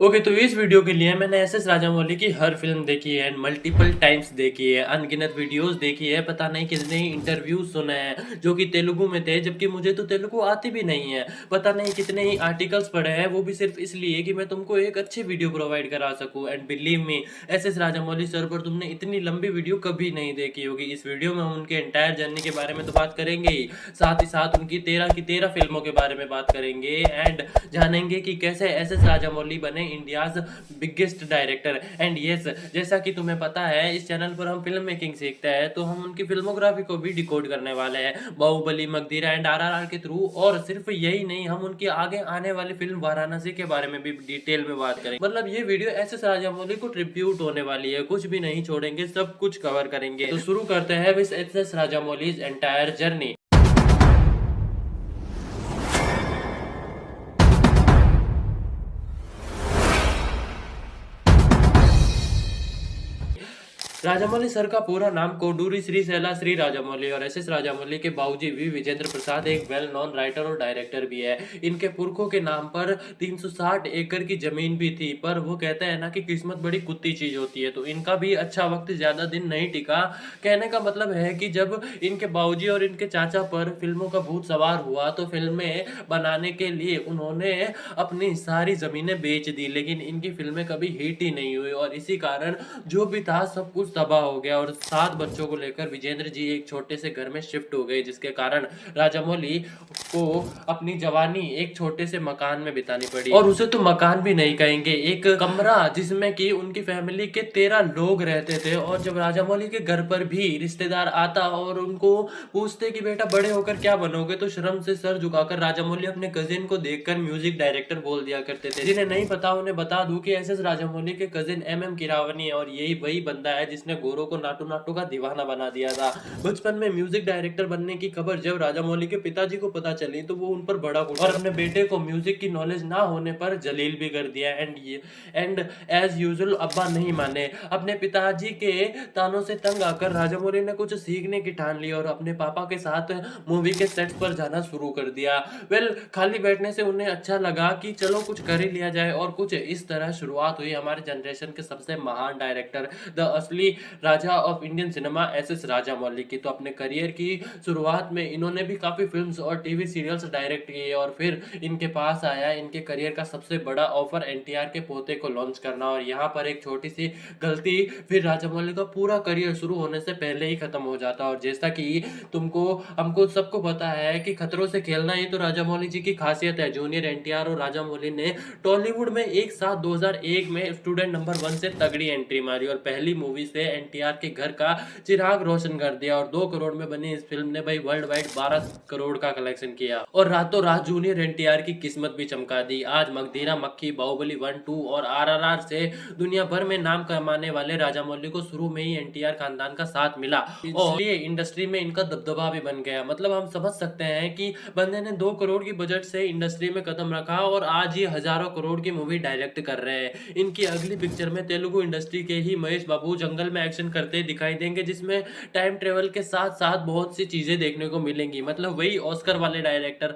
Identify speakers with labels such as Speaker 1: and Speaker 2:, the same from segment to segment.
Speaker 1: Okay, तो इस video के लिए मैंने एस.एस. राजामौली की हर फ़िल्म देखी है, मल्टीपल टाइम्स देखी है, अनगिनत वीडियोज़ देखी है, पता नहीं कितने ही इंटरव्यूज़ सुने हैं, जो कि तेलुगु में थे, जबकि मुझे तो तेलुगु आती भी नहीं है। पता नहीं कितने ही आर्टिकल्स पढ़े हैं, वो भी सिर्फ़ इसलिए कि मैं तुमको एक अच्छी वीडियो प्रोवाइड करा सकूँ। And believe me, S S. Rajamouli sir पर तुमने इतनी लंबी वीडियो कभी नहीं देखी होगी। इस वीडियो में हम उनके एंटायर जर्नी के बारे में तो बात करेंगे ही, साथ ही साथ उनकी 13 की 13 फ़िल्मों के बारे में बात करेंगे एंड जानेंगे कि कैसे एस.एस. राजामौली बने India's biggest director. And yes, जैसा कि तुम्हें पता है इस चैनल पर हम फिल्म मेकिंग सीखते हैं, तो हम उनकी फिल्मोग्राफी को भी डिकोड करने वाले हैं बाहुबली, मगधीरा एंड आरआरआर के थ्रू। और सिर्फ यही नहीं, हम उनकी आगे आने वाली फिल्म वाराणसी के बारे में भी डिटेल में बात करेंगे। मतलब ये वीडियो एस एस राजामौली को ट्रिब्यूट होने वाली है, कुछ भी नहीं छोड़ेंगे, सब कुछ कवर करेंगे। तो शुरू करते हैं with S S Rajamouli's entire journey. Rajamouli sir का पूरा नाम कोडूरी श्री शैला श्री राजामौली और एस एस राजामौली के बाबूजी वी विजेंद्र प्रसाद एक वेल नोन राइटर और डायरेक्टर भी है। इनके पुरखों के नाम पर 360 एकड़ की जमीन भी थी, पर वो कहते हैं ना कि किस्मत बड़ी कुत्ती चीज होती है, तो इनका भी अच्छा वक्त ज्यादा दिन नहीं टिका। कहने का मतलब है कि जब इनके बाबूजी और इनके चाचा पर फिल्मों का भूत सवार हुआ, तो फिल्में बनाने के लिए उन्होंने अपनी सारी जमीनें बेच दी, लेकिन इनकी फिल्में कभी हिट ही नहीं हुई और इसी कारण जो भी था सब कुछ तबाह हो गया। और 7 बच्चों को लेकर विजेंद्र जी एक छोटे से घर में शिफ्ट हो गए, जिसके कारण राजामौली को अपनी जवानी एक छोटे से मकान में बितानी पड़ी। और उसे तो मकान भी नहीं कहेंगे, एक कमरा जिसमें कि उनकी फैमिली के 13 लोग रहते थे। और जब राजामौली के घर पर भी रिश्तेदार आता और उनको पूछते कि बेटा बड़े होकर क्या बनोगे, तो शर्म से सर झुकाकर राजामौली अपने कजिन को देखकर म्यूजिक डायरेक्टर बोल दिया करते थे। जिन्हें नहीं पता उन्हें बता दूं कि एस एस राजामौली के कजिन MM कीरावनी है, और यही वही बंदा है जिसने गोरो को नाटू नाटू का दीवाना बना दिया था। बचपन में म्यूजिक डायरेक्टर बनने की खबर जब राजामौली के पिताजी को पता चली, तो वो उन पर भड़क उठे और अपने बेटे को म्यूजिक की नॉलेज ना होने पर जलील भी कर दिया। एंड एज यूजुअल अब्बा नहीं माने। अपने पिताजी के तानों से तंग आकर राजामौली ने कुछ सीखने की ठान ली और अपने पापा के साथ मूवी के सेट्स पर जाना शुरू कर दिया। खाली बैठने से उन्हें अच्छा लगा कि चलो कुछ कर ही लिया जाए, और कुछ इस तरह शुरुआत हुई हमारे जनरेशन के सबसे महान डायरेक्टर, द असली राजा of Indian cinema S S Rajamouli की। तो अपने करियर की शुरुआत में इन्होंने भी काफी फिल्म्स और टीवी सीरियल्स डायरेक्ट किए, और फिर इनके पास आया इनके करियर का सबसे बड़ा ऑफर NTR के पोते को लॉन्च करना। और यहाँ पर एक छोटी सी गलती, फिर राजामौली का पूरा करियर शुरू होने से पहले ही खत्म हो जाता। और जैसा कि तुमको हमको सबको पता है कि खतरों से खेलना ही तो राजामौली जी की खासियत है। जूनियर NTR और राजामौली ने टॉलीवुड में एक साथ 2001 में स्टूडेंट नंबर 1 से तगड़ी एंट्री मारी और पहली मूवी से NTR के घर का चिराग रोशन कर दिया। और 2 करोड़ में बनी इस फिल्म ने भाई वर्ल्ड वाइड 12 करोड़ का कलेक्शन किया, और रातों रात जूनियर NTR की किस्मत भी चमका दी। आज मगधीरा मक्खी, बाहुबली 1, 2 और RRR से दुनिया भर में नाम कमाने वाले राजामौली को शुरू में ही NTR खानदान का साथ मिला, और इसलिए इंडस्ट्री में इनका दबदबा भी बन गया। मतलब हम समझ सकते हैं कि बंदे ने 2 करोड़ की बजट से इंडस्ट्री में कदम रखा और आज ये हजारों करोड़ की मूवी डायरेक्ट कर रहे हैं। इनकी अगली पिक्चर में तेलुगु इंडस्ट्री के ही महेश बाबू जंगल में एक्शन करते दिखाई देंगे, जिसमें टाइम ट्रेवल के साथ साथ बहुत सी चीजें देखने को मिलेंगी। मतलब वही ऑस्कर वाले डायरेक्टर।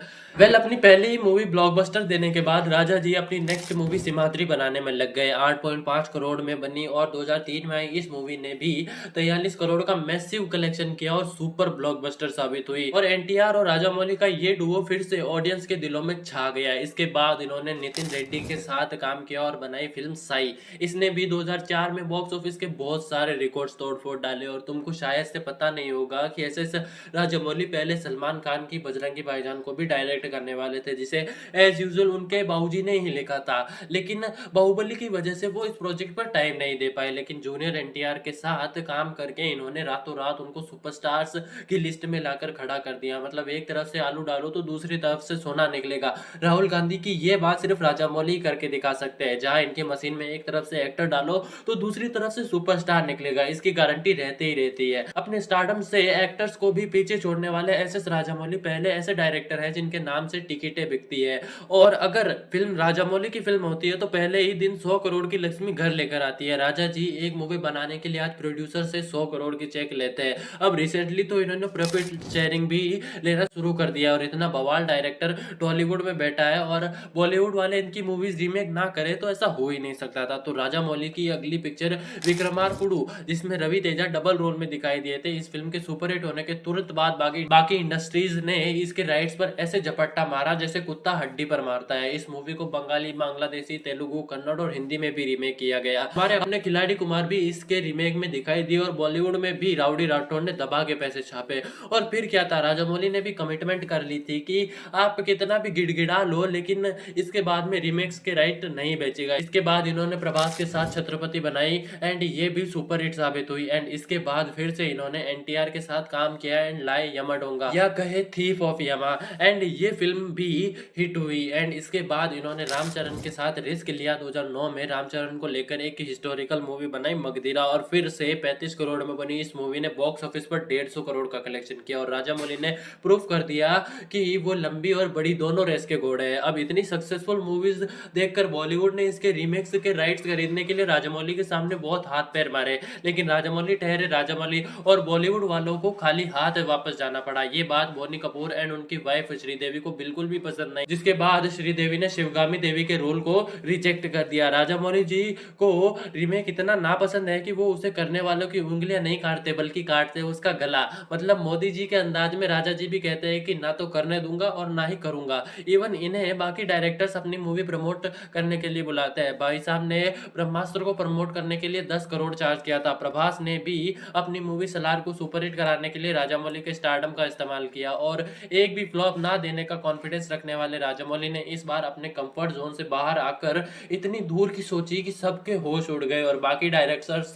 Speaker 1: अपनी पहली ही मूवी ब्लॉकबस्टर देने के बाद राजा जी अपनी नेक्स्ट मूवी सिमाद्री बनाने में लग गए। 8.5 करोड़ में बनी और 2003 में आई इस मूवी ने भी 43 करोड़ का मैसिव कलेक्शन किया और सुपर ब्लॉकबस्टर साबित हुई। और NTR और राजामौली का ये डुओ फिर से ऑडियंस के दिलों में छा गया। इसके बाद इन्होंने नितिन रेड्डी के साथ काम किया और बनाई फिल्म साई। इसने भी 2004 में बॉक्स ऑफिस के बहुत सारे रिकॉर्ड्स तोड़-फोड़ डाले। और तुमको शायद से पता नहीं होगा कि एस.एस. राजामौली पहले सलमान खान की बजरंगी भाईजान को भी डायरेक्ट करने वाले थे, जिसे एज यूजुअल उनके बाबूजी ने ही लिखा था, लेकिन बाहुबली की वजह से वो इस प्रोजेक्ट पर टाइम नहीं दे पाए। लेकिन जूनियर NTR के साथ काम करके इन्होंने रातों रात उनको सुपरस्टार्स की लिस्ट में लाकर खड़ा कर दिया। मतलब एक तरफ से आलू डालो तो दूसरी तरफ से सोना निकलेगा। राहुल गांधी की ये बात सिर्फ राजामौली करके दिखा सकते हैं, जहां इनकी मशीन में एक तरफ से एक्टर डालो तो दूसरी तरफ से सुपरस्टार निकलेगा, इसकी गारंटी रहती ही रहती है। अपने स्टारडम से एक्टर्स को भी पीछे छोड़ने वाले एस.एस. राजामौली पहले ऐसे डायरेक्टर हैं जिनके नाम से टिकटें बिकती है। और अगर फिल्म राजामौली की फिल्म होती है तो पहले ही दिन 100 करोड़ की लक्ष्मी घर लेकर आती है। राजा जी एक मूवी बनाने के लिए आज प्रोड्यूसर से 100 करोड़ की चेक लेते हैं। अब रिसेंटली तो इन्होंने प्रॉफिट शेयरिंग भी लेना शुरू कर दिया और इतना बवाल डायरेक्टर टॉलीवुड में बैठा है और बॉलीवुड वाले इनकी मूवीज रीमेक ना करे तो ऐसा हो ही नहीं सकता था। तो राजामौली की अगली पिक्चर विक्रमार्कुडु, जिसमें रवि तेजा डबल रोल में दिखाई दिए थे, इस फिल्म के सुपरहिट होने के तुरंत बाद बाकी इंडस्ट्रीज ने इसके राइट्स पर ऐसे झपट्टा मारा जैसे कुत्ता हड्डी पर मारता है। इस मूवी को बंगाली, बांग्लादेशी, तेलुगु, कन्नड़ और हिंदी में भी रीमेक किया गया। हमारे अपने खिलाड़ी कुमार भी इसके रीमेक में दिखाई दिए और बॉलीवुड में भी राउडी राठौड़ ने दबा के पैसे छापे। और फिर क्या था, राजामौली ने भी कमिटमेंट कर ली थी कि आप कितना भी गिड़गिड़ा लो लेकिन इसके बाद में रीमेक्स के राइट नहीं बेचेगा। इसके बाद इन्होंने प्रभास के साथ छत्रपति बनाई एंड ये भी सुपर हिट साबित हुई। एंड इसके बाद फिर से इन्होंने एनटीआर के साथ काम किया एंड लाए यमाडोंगा या कहे थीफ ऑफ यमा, एंड ये फिल्म भी हिट हुई। एंड इसके बाद इन्होंने रामचरण के साथ रिस्क लिया। 2009 में रामचरण को लेकर एक हिस्टोरिकल मूवी बनाई मगधीरा और फिर से 35 करोड़ में बनी इस मूवी ने बॉक्स ऑफिस पर 150 करोड़ का कलेक्शन किया और राजामौली ने प्रूफ कर दिया कि वो लंबी और बड़ी दोनों रेस के घोड़े हैं। अब इतनी सक्सेसफुल मूवीज देखकर बॉलीवुड ने इसके रीमेक्स के राइट्स खरीदने के लिए राजामौली के सामने बहुत हाथ पैर मारे, लेकिन राजामौली ठहरे राजामौली और बॉलीवुड वालों को खाली हाथ वापस जाना पड़ा। ये बात बोनी कपूर एंड उनकी वाइफ श्रीदेवी को बिल्कुल भी पसंद नहीं, जिसके बाद श्रीदेवी ने शिवगामी देवी के रोल को रिजेक्ट कर दिया। राजामौली जी को रीमेक इतना नापसंद है कि वो उसे करने वालों की उंगलियां नहीं काटते बल्कि काटते उसका गला। मतलब मोदी जी के अंदाज में राजा जी भी कहते हैं कि ना तो करने दूंगा और ना ही करूंगा। इवन इन्हें बाकी डायरेक्टर्स अपनी मूवी प्रमोट करने के लिए बुलाते हैं। भाई साहब ने ब्रह्मास्त्र को प्रमोट करने के लिए 10 करोड़ चार्ज किया था। प्रभास ने भी अपनी मूवी सलार को सुपरहिट कराने के लिए राजामौली के स्टारडम का इस्तेमाल किया और एक भी फ्लॉप ना देने का कॉन्फिडेंस रखने वाले राजामौली ने इस बार अपने कंफर्ट जोन से बाहर आकर इतनी दूर की सोची कि सबके होश उड़ गए और बाकी डायरेक्टर्स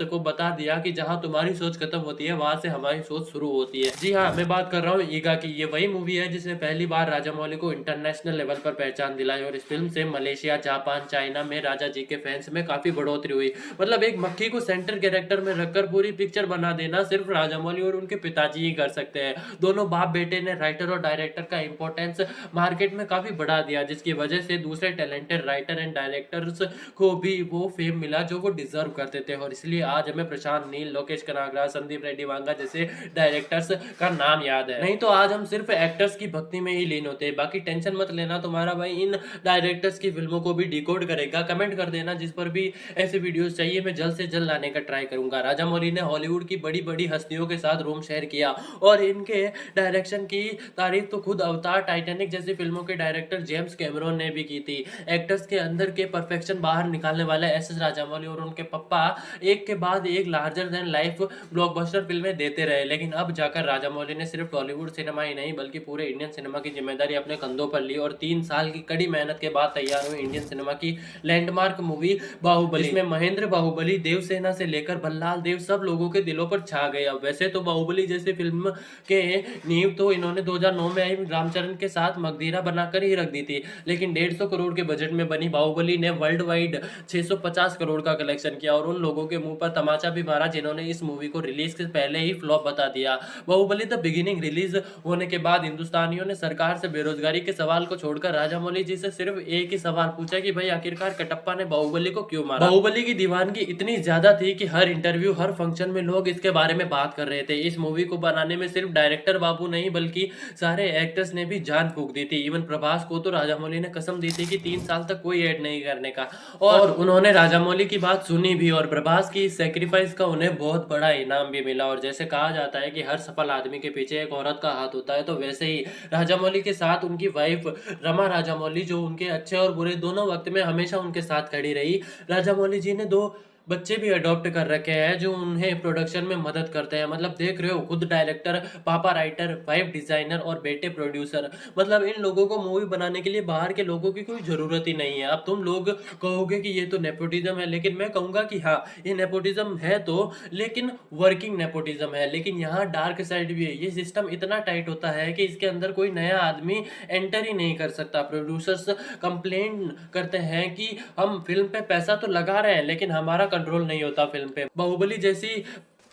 Speaker 1: को बता दिया कि जहां तुम्हारी सोच खत्म होती है वहां से हमारी सोच शुरू होती है। जी हाँ, मैं बात कर रहा हूँ ईगा की। ये वही मूवी है जिसने पहली बार राजामौली को इंटरनेशनल लेवल पर पहचान दिलाई और इस फिल्म से मलेशिया, जापान, चाइना में राजा जी के फैंस में काफी बढ़ोतरी हुई। मतलब एक मक्खी को सेंटर कैरेक्टर में रखकर पूरी पिक्चर बना देना सिर्फ राजामौली और उनके पिताजी ही कर सकते हैं। दोनों बाप बेटे ने राइटर और डायरेक्टर का इंपॉर्टेंस मार्केट में काफी बढ़ा दिया, जिसकी वजह से दूसरे टैलेंटेड राइटर एंड डायरेक्टर्स को भी वो फेम मिला जो वो डिजर्व करते थे। और इसलिए आज हमें प्रशांत नील, लोकेश कनागरा, संदीप रेड्डी वांगा जैसे डायरेक्टर्स का नाम याद है, नहीं तो आज हम सिर्फ एक्टर्स की भक्ति में ही लीन होते। बाकी टेंशन मत लेना, तुम्हारा भाई इन डायरेक्टर्स की फिल्मों को भी डिकोड करेगा। कमेंट कर देना जिस पर भी ऐसे वीडियोस चाहिए, मैं जल्द से जल्द लाने का ट्राई करूंगा। राजामौली ने हॉलीवुड की बड़ी बड़ी हस्तियों के साथ रूम शेयर किया और इनके डायरेक्शन की तारीफ तो खुद अवतार, टाइटैनिक जैसी फिल्मों के डायरेक्टर जेम्स कैमरॉन ने भी की थी। एक्टर्स के अंदर के परफेक्शन बाहर निकालने वाले एस.एस. राजामौली और उनके पप्पा एक के बाद एक लार्जर देन लाइफ ब्लॉकबस्टर फिल्में देते रहे, लेकिन अब जाकर राजामौली ने सिर्फ टॉलीवुड सिनेमा ही नहीं बल्कि पूरे इंडियन सिनेमा की जिम्मेदारी अपने कंधों पर ली और 3 साल की कड़ी मेहनत के बाद तैयार हुई इंडियन सिनेमा की लैंडमार्क मूवी बाहुबली। इसमें महेंद्र बाहुबली, देवसेना से लेकर बल्लाल देव सब लोगों के दिलों पर छा गए। अब वैसे तो बाहुबली जैसी फिल्म के नींव तो इन्होंने 2009 में आई रामचरण के साथ मगधीरा बनाकर ही रख दी थी, लेकिन 150 करोड़ के बजट में बनी बाहुबली ने वर्ल्ड वाइड 650 करोड़ का कलेक्शन किया और उन लोगों के मुंह पर तमाचा भी मारा जिन्होंने इस मूवी को रिलीज से पहले ही फ्लॉप बता दिया। बाहुबली द बिगिनिंग रिलीज होने के बाद हिंदुस्तानियों ने सरकार से बेरोजगारी के सवाल को छोड़कर राजामौली जी से सिर्फ एक ही सवाल पूछा कि भाई आखिरकार कटप्पा ने बाहुबली को क्यों मारा। बाहुबली की दीवानगी इतनी ज्यादा थी कि हर इंटरव्यू, हर फंक्शन में लोग इसके बारे में बात कर रहे थे। इस मूवी को बनाने में सिर्फ डायरेक्टर बाबू नहीं बल्कि सारे एक्टर्स ने भी जान फूंक दी थी। इवन प्रभास को तो राजामौली ने कसम दी थी कि 3 साल तक कोई ऐड नहीं करने का और उन्होंने राजामौली की बात सुनी भी और प्रभास की सैक्रिफाइस का उन्हें बहुत बड़ा इनाम भी मिला। और जैसे कहा जाता है कि हर सफल आदमी के पीछे एक औरत का हाथ होता है, तो वैसे ही राजामौली के साथ उनकी वाइफ रमा राजामौली जो उनके अच्छे और बुरे दोनों वक्त में हमेशा उनके साथ खड़ी रही। राजामौली जी ने 2 बच्चे भी अडॉप्ट कर रखे हैं जो उन्हें प्रोडक्शन में मदद करते हैं। मतलब देख रहे हो, खुद डायरेक्टर, पापा राइटर, वाइफ डिजाइनर और बेटे प्रोड्यूसर। मतलब इन लोगों को मूवी बनाने के लिए बाहर के लोगों की कोई जरूरत ही नहीं है। अब तुम लोग कहोगे कि ये तो नेपोटिज्म है, लेकिन मैं कहूंगा कि हाँ, ये नेपोटिज्म है तो, लेकिन वर्किंग नेपोटिज्म है। लेकिन यहाँ डार्क साइड भी है। ये सिस्टम इतना टाइट होता है कि इसके अंदर कोई नया आदमी एंटर ही नहीं कर सकता। प्रोड्यूसर्स कंप्लेन करते हैं कि हम फिल्म पे पैसा तो लगा रहे हैं लेकिन हमारा कंट्रोल नहीं होता फिल्म पे। बाहुबली जैसी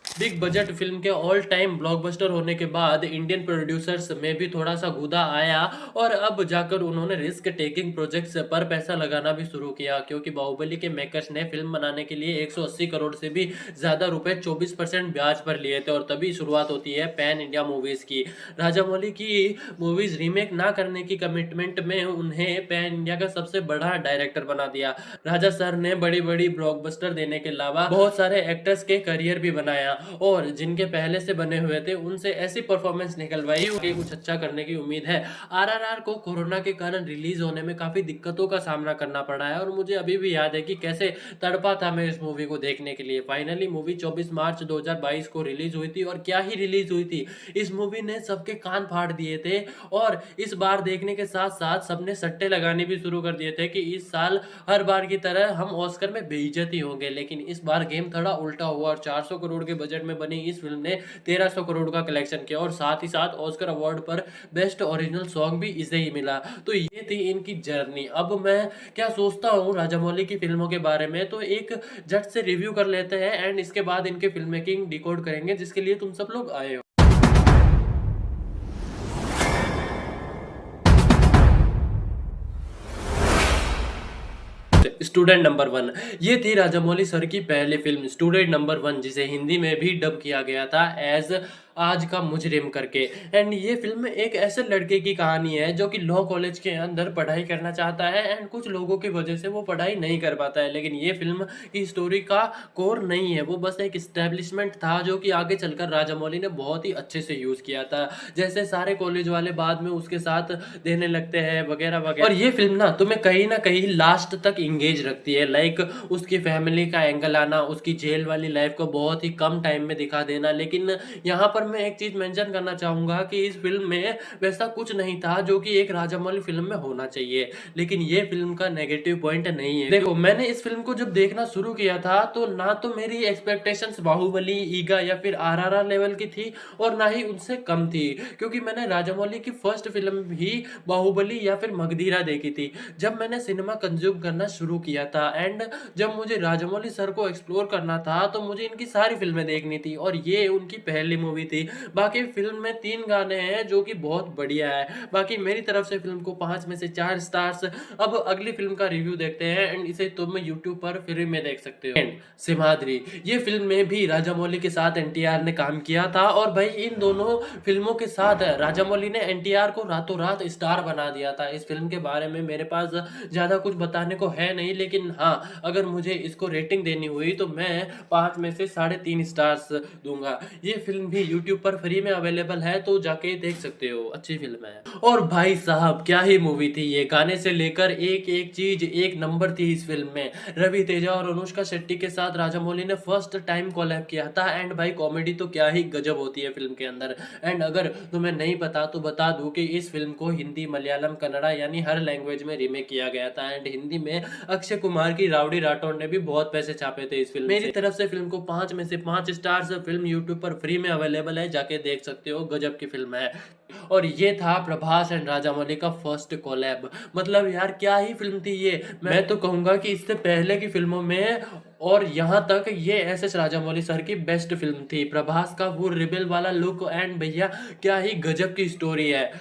Speaker 1: बिग बजट फिल्म के ऑल टाइम ब्लॉकबस्टर होने के बाद इंडियन प्रोड्यूसर्स में भी थोड़ा सा गुदा आया और अब जाकर उन्होंने रिस्क टेकिंग प्रोजेक्ट्स पर पैसा लगाना भी शुरू किया, क्योंकि बाहुबली के मेकर्स ने फिल्म बनाने के लिए 180 करोड़ से भी ज्यादा रुपए 24% ब्याज पर लिए थे। और तभी शुरुआत होती है पैन इंडिया मूवीज की। राजामौली की मूवीज रीमेक ना करने की कमिटमेंट में उन्हें पैन इंडिया का सबसे बड़ा डायरेक्टर बना दिया। राजा सर ने बड़ी बड़ी ब्लॉकबस्टर देने के अलावा बहुत सारे एक्टर्स के करियर भी बनाया और जिनके पहले से बने हुए थे उनसे ऐसी परफॉर्मेंस निकलवाई कि कुछ अच्छा करने की उम्मीद है। आरआरआर को कोरोना के कारण रिलीज होने में काफी दिक्कतों का सामना करना पड़ा है और मुझे अभी भी याद है कि कैसे तड़पा था मैं इस मूवी को देखने के लिए। फाइनली मूवी 24 मार्च 2022 को रिलीज हुई थी और क्या ही रिलीज हुई थी, इस मूवी ने सबके कान फाड़ दिए थे। और इस बार देखने के साथ साथ सबने सट्टे लगाने भी शुरू कर दिए थे कि इस साल हर बार की तरह हम ऑस्कर में बेइज्जती होंगे, लेकिन इस बार गेम थोड़ा उल्टा हुआ और 400 करोड़ के बजट में बनी इस फिल्म ने 1300 करोड़ का कलेक्शन किया और साथ ही साथ ऑस्कर अवार्ड पर बेस्ट ओरिजिनल सॉन्ग भी इसे ही मिला। तो ये थी इनकी जर्नी। अब मैं क्या सोचता हूँ राजामौली की फिल्मों के बारे में, तो एक झट से रिव्यू कर लेते हैं एंड इसके बाद इनके फिल्म मेकिंग डिकोड करेंगे, जिसके लिए तुम सब लोग आए हो। स्टूडेंट नंबर वन, ये थी राजामौली सर की पहली फिल्म स्टूडेंट नंबर वन, जिसे हिंदी में भी डब किया गया था एज आज का मुजरिम करके। एंड ये फिल्म एक ऐसे लड़के की कहानी है जो कि लॉ कॉलेज के अंदर पढ़ाई करना चाहता है एंड कुछ लोगों की वजह से वो पढ़ाई नहीं कर पाता है। लेकिन ये फिल्म की स्टोरी का कोर नहीं है, वो बस एक स्टैब्लिशमेंट था जो कि आगे चलकर राजामौली ने बहुत ही अच्छे से यूज किया था। जैसे सारे कॉलेज वाले बाद में उसके साथ देने लगते हैं वगैरह वगैरह। और ये फिल्म ना कहीं लास्ट तक इंगेज रखती है। लाइक उसकी फैमिली का एंगल आना, उसकी जेल वाली लाइफ को बहुत ही कम टाइम में दिखा देना। लेकिन यहाँ पर मैं एक चीज मेंशन करना चाहूंगा कि इस फिल्म में वैसा कुछ नहीं था जो कि एक राजामौली फिल्म में होना चाहिए, लेकिन ये फिल्म का नेगेटिव पॉइंट नहीं है। देखो, मैंने इस फिल्म को जब देखना शुरू किया था तो ना तो मेरी एक्सपेक्टेशंस बाहुबली, ईगा या फिर आरआरआर लेवल की थी और ना ही उनसे कम थी, क्योंकि मैंने राजामौली की फर्स्ट फिल्म ही बाहुबली या फिर मगधीरा देखी थी जब मैंने सिनेमा कंज्यूम करना शुरू किया था। एंड जब मुझे राजामौली सर को एक्सप्लोर करना था तो मुझे इनकी सारी फिल्में देखनी थी और ये उनकी पहली मूवी थी। बाकी फिल्म में 3 गाने हैं जो कि बहुत बढ़िया है। बाकी मेरी तरफ से फिल्म को 5 में से 4 स्टार्स। अब अगली फिल्म का रिव्यू देखते हैं एंड इसे तुम यूट्यूब पर फ्री में देख सकते हो। सिम्हाद्री, ये फिल्म में भी राजामौली के साथ एनटीआर ने काम किया था और भाई इन दोनों फिल्मों के साथ राजामौली ने एनटीआर को रातों रात स्टार बना दिया था। इस फिल्म के बारे में मेरे पास ज्यादा कुछ बताने को है नहीं, लेकिन हाँ, अगर मुझे इसको रेटिंग देनी हुई तो मैं 5 में से 3.5 स्टार्स दूंगा। ये फिल्म भी यूट्यूब पर फ्री में अवेलेबल है, तो जाके देख सकते हो, अच्छी फिल्म है। और भाई साहब क्या ही मूवी थी ये, गाने से लेकर एक एक चीज एक नंबर थी इस फिल्म में। रवि तेजा और अनुष्का शेट्टी के साथ राजामौली ने फर्स्ट टाइम कोलैब किया था एंड भाई कॉमेडी तो क्या ही गजब होती है फिल्म के अंदर। एंड अगर तुम्हें नहीं पता तो बता दूं कि इस फिल्म को हिंदी, मलयालम, कन्नड़ा यानी हर लैंग्वेज में रीमेक किया गया था एंड हिंदी में अक्षय कुमार की राउडी राठौड़ ने भी बहुत पैसे छापे थे इस फिल्म। मेरी तरफ से फिल्म को 5 में से 5 स्टार्स। फिल्म यूट्यूब पर फ्री में अवेलेबल है, जाके देख सकते हो, गजब की फिल्म है। और ये था प्रभास एंड राजामौली का फर्स्ट कोलैब। मतलब यार क्या ही फिल्म थी ये। मैं तो कहूंगा कि इससे पहले की फिल्मों में और यहाँ तक ये एस राजामौली सर की बेस्ट फिल्म थी। प्रभास का वो रिबेल वाला लुक एंड भैया क्या ही गजब की स्टोरी है।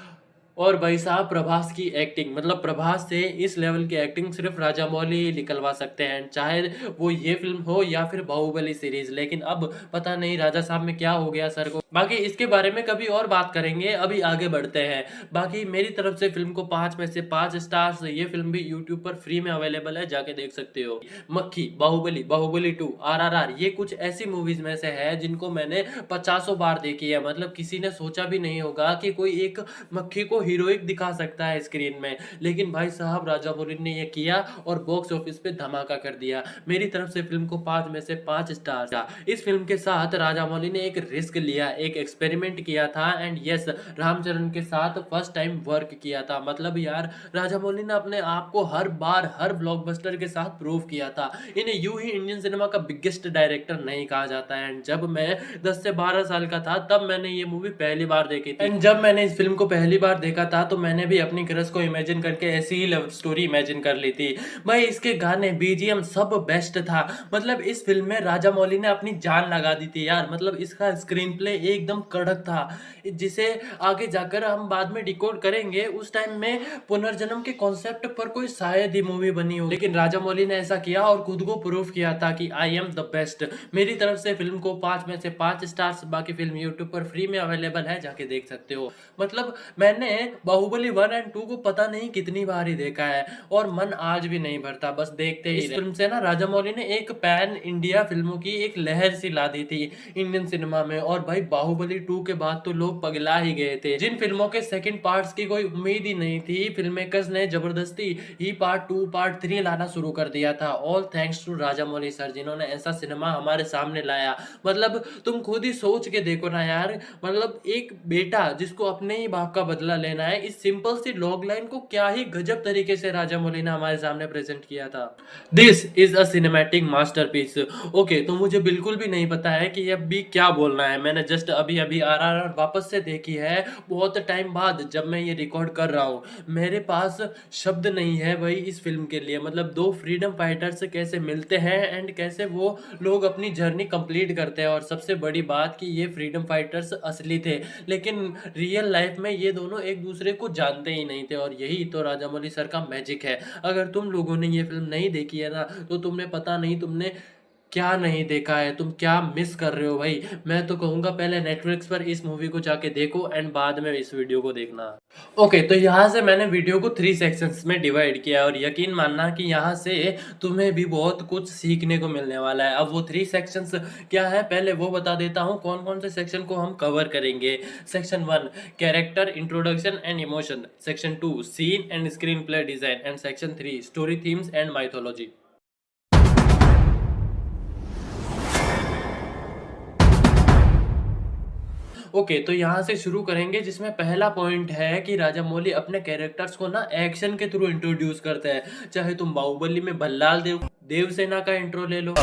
Speaker 1: और भाई साहब प्रभास की एक्टिंग, मतलब प्रभास से इस लेवल की एक्टिंग सिर्फ राजामौली निकलवा सकते हैं, चाहे वो ये फिल्म हो या फिर बाहुबली सीरीज। लेकिन अब पता नहीं राजा साहब में क्या हो गया सर को। बाकी इसके बारे में कभी और बात करेंगे, अभी आगे बढ़ते हैं। बाकी मेरी तरफ से फिल्म को 5 में से 5 स्टार्स। ये फिल्म भी यूट्यूब पर फ्री में अवेलेबल है, जाके देख सकते हो। मक्खी, बाहुबली, बाहुबली 2, आरआरआर, ये कुछ ऐसी मूवीज में से है जिनको मैंने 50 बार देखी है। मतलब किसी ने सोचा भी नहीं होगा कि कोई एक मक्खी को हीरोइक दिखा सकता है स्क्रीन में, लेकिन भाई साहब राजामौली ने ये किया और बॉक्स ऑफिस पे धमाका कर दिया। मेरी तरफ से फिल्म को 5 में से 5 स्टार। इस फिल्म के साथ राजामौली ने एक रिस्क लिया, एक एक्सपेरिमेंट किया था एंड यस, रामचरण के साथ फर्स्ट टाइम वर्क किया था। मतलब यार राजामौली ने अपने आप को हर बार हर ब्लॉकबस्टर के साथ प्रूव किया था। इन्हें यूं ही इंडियन सिनेमा का बिगेस्ट डायरेक्टर नहीं कहा जाता है। एंड जब मैं 10 से 12 साल का था तब मैंने ये मूवी पहली बार देखी थी एंड जब मैंने इस फिल्म को पहली बार देखा देखा था तो मैंने भी अपनी क्रश को इमेजिन करके ऐसी ही लव स्टोरी इमेजिन कर ली थी भाई। इसके गाने, बीजीएम सब बेस्ट था। मतलब इस फिल्म में राजा मौली ने अपनी जान लगा दी थी यार। मतलब इसका स्क्रीन प्ले एकदम कड़क था, जिसे आगे जाकर हम बाद में डिकोड करेंगे। उस टाइम में पुनर्जन्म के कॉन्सेप्ट पर कोई शायद ही मूवी बनी हो, लेकिन राजा मौली ने ऐसा किया और खुद को प्रूव किया था कि आई एम द बेस्ट। मेरी तरफ से फिल्म को 5 में से 5 स्टार्स। बाकी फिल्म यूट्यूब पर फ्री में अवेलेबल है, जाके देख सकते हो। मतलब मैंने बाहुबली 1 एंड 2 को पता नहीं कितनी बार ही देखा है और मन आज भी नहीं भरता, बस देखते ही। इस फिल्म से ना राजा मौली ने एक पैन इंडिया फिल्मों की एक लहर सी ला दी थी इंडियन सिनेमा में। और भाई बाहुबली 2 के बाद तो लोग पगला ही गए थे। जिन फिल्मों के सेकंड पार्ट्स की कोई उम्मीद ही नहीं थी, फिल्म मेकर्स ने जबरदस्ती ही पार्ट 2 पार्ट 3 लाना शुरू कर दिया था। All thanks to Rajamouli sir, जिन्होंने ऐसा सिनेमा हमारे सामने लाया। मतलब तुम खुद ही सोच के देखो ना यार। मतलब एक बेटा जिसको अपने ही बाप का बदला लेना है, इस सिंपल सी लॉग लाइन को क्या ही गजब तरीके से राजा मौली ने हमारे सामने प्रेजेंट किया था। This is a cinematic masterpiece. Okay, तो मुझे बिल्कुल भी नहीं पता है कि अब भी क्या बोलना है। मैंने जस्ट अभी अभी आरआरआर वापस से देखी है, बहुत टाइम बाद जब मैं ये रिकॉर्ड कर रहा हूँ। मेरे पास शब्द नहीं है भाई इस फिल्म के लिए। मतलब दो फ्रीडम फाइटर्स कैसे मिलते हैं एंड कैसे वो लोग अपनी जर्नी कंप्लीट करते हैं। और सबसे बड़ी बात कि ये फ्रीडम फाइटर्स असली थे, लेकिन रियल लाइफ में ये दोनों एक दूसरे को जानते ही नहीं थे। और यही तो राजा मौली सर का मैजिक है। अगर तुम लोगों ने ये फिल्म नहीं देखी है ना, तो तुमने पता नहीं तुमने क्या नहीं देखा है, तुम क्या मिस कर रहे हो भाई। मैं तो कहूंगा पहले नेटफ्लिक्स पर इस मूवी को जाके देखो एंड बाद में इस वीडियो को देखना। ओके, तो यहाँ से मैंने वीडियो को 3 सेक्शंस में डिवाइड किया और यकीन मानना कि यहाँ से तुम्हें भी बहुत कुछ सीखने को मिलने वाला है। अब वो 3 सेक्शंस क्या है, पहले वो बता देता हूँ कौन कौन से सेक्शन को हम कवर करेंगे। Section 1 character introduction and emotion, section 2 scene and screenplay design and section 3 story themes and mythology. Okay, तो यहाँ से शुरू करेंगे, जिसमें पहला पॉइंट है कि राजा मौली अपने कैरेक्टर्स को ना एक्शन के थ्रू इंट्रोड्यूस करते हैं। चाहे तुम बाहुबली में भल्लाल देवसेना का इंट्रो ले लो,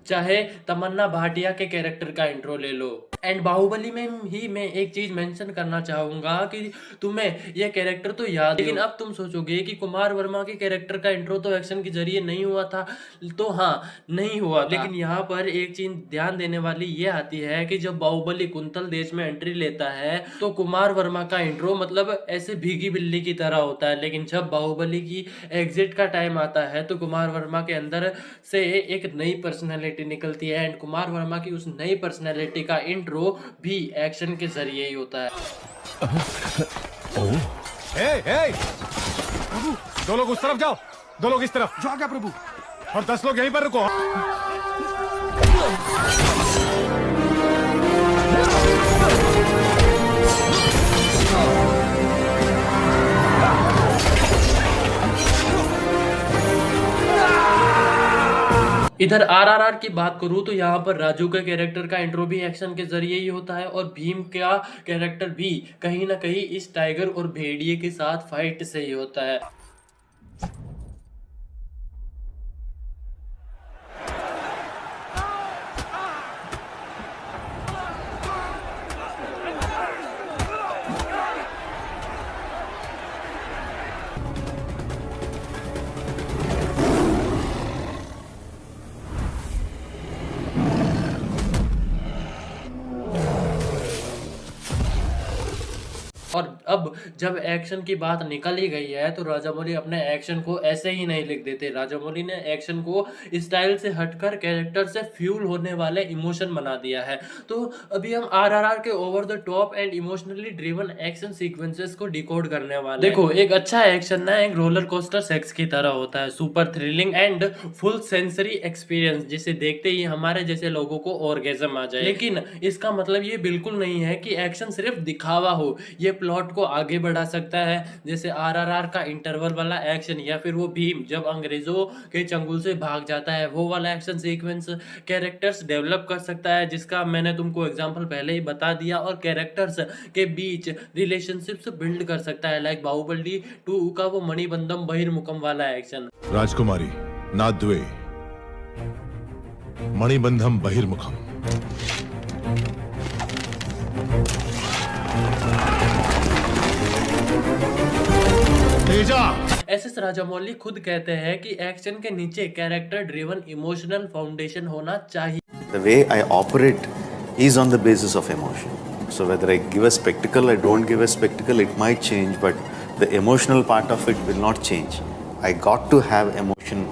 Speaker 1: चाहे तमन्ना भाटिया के कैरेक्टर का इंट्रो ले लो। एंड बाहुबली में ही मैं एक चीज मेंशन करना चाहूंगा कि तुम्हें यह कैरेक्टर तो याद, लेकिन अब तुम सोचोगे कि कुमार वर्मा के कैरेक्टर का इंट्रो तो एक्शन के जरिए नहीं हुआ था। तो हाँ, नहीं हुआ था, लेकिन यहाँ पर एक चीज ध्यान देने वाली ये आती है कि जब बाहुबली कुंतल देश में एंट्री लेता है तो कुमार वर्मा का इंट्रो मतलब ऐसे भीगी बिल्ली की तरह होता है। लेकिन जब बाहुबली की एग्जिट का टाइम आता है तो कुमार वर्मा के अंदर से एक नई पर्सनैलिटी निकलती है एंड कुमार वर्मा की उस नई पर्सनैलिटी का इंट्रो भी एक्शन के जरिए ही होता है।
Speaker 2: प्रभु, 2 लोग उस तरफ जाओ, 2 लोग इस तरफ।
Speaker 3: जो आ गया प्रभु।
Speaker 2: और 10 लोग यहीं पर रुको।
Speaker 1: इधर आरआरआर की बात करूं तो यहाँ पर राजू के कैरेक्टर का इंट्रो भी एक्शन के जरिए ही होता है और भीम का कैरेक्टर भी कहीं ना कहीं इस टाइगर और भेड़िए के साथ फाइट से ही होता है। और अब जब एक्शन की बात निकल ही गई है तो राजा मौली अपने एक्शन को ऐसे ही नहीं लिख देते। राजा मौली ने एक्शन को स्टाइल से हटकर कैरेक्टर से फ्यूल होने वाले इमोशन बना दिया है। तो अभी हम आरआरआर के over the top and emotionally driven action sequences को डिकोड करने वाले। देखो, एक अच्छा एक्शन ना एक रोलर कोस्टर सेक्स की तरह होता है, super thrilling and full sensory experience, जिसे देखते ही हमारे जैसे लोगों को ऑर्गेज्म आ जाए। लेकिन इसका मतलब ये बिल्कुल नहीं है कि एक्शन सिर्फ दिखावा हो। ये प्लॉट को आगे बढ़ा सकता है, जैसे आरआरआर का इंटरवल वाला एक्शन, या फिर वो भीम जब अंग्रेजों के चंगुल से भाग जाता है वो वाला एक्शन सीक्वेंस। कैरेक्टर्स डेवलप कर सकता है, जिसका मैंने तुमको एग्जांपल पहले ही बता दिया, और कैरेक्टर्स के बीच रिलेशनशिप्स बिल्ड कर सकता है, लाइक बाहुबली 2 का वो मणिबंधम बहिर्मुखम वाला एक्शन।
Speaker 2: राजकुमारी नाद्वे मणिबंधम बहिर्मुखम। तेजा।
Speaker 1: एसएस राजामौली खुद कहते हैं कि एक्शन के नीचे कैरेक्टर ड्रिवन इमोशनल फाउंडेशन होना चाहिए।
Speaker 3: The way I operate is on the basis of emotion. So whether I give a spectacle, I don't give a spectacle, it might change, but the emotional part of it will not change. I got to have emotion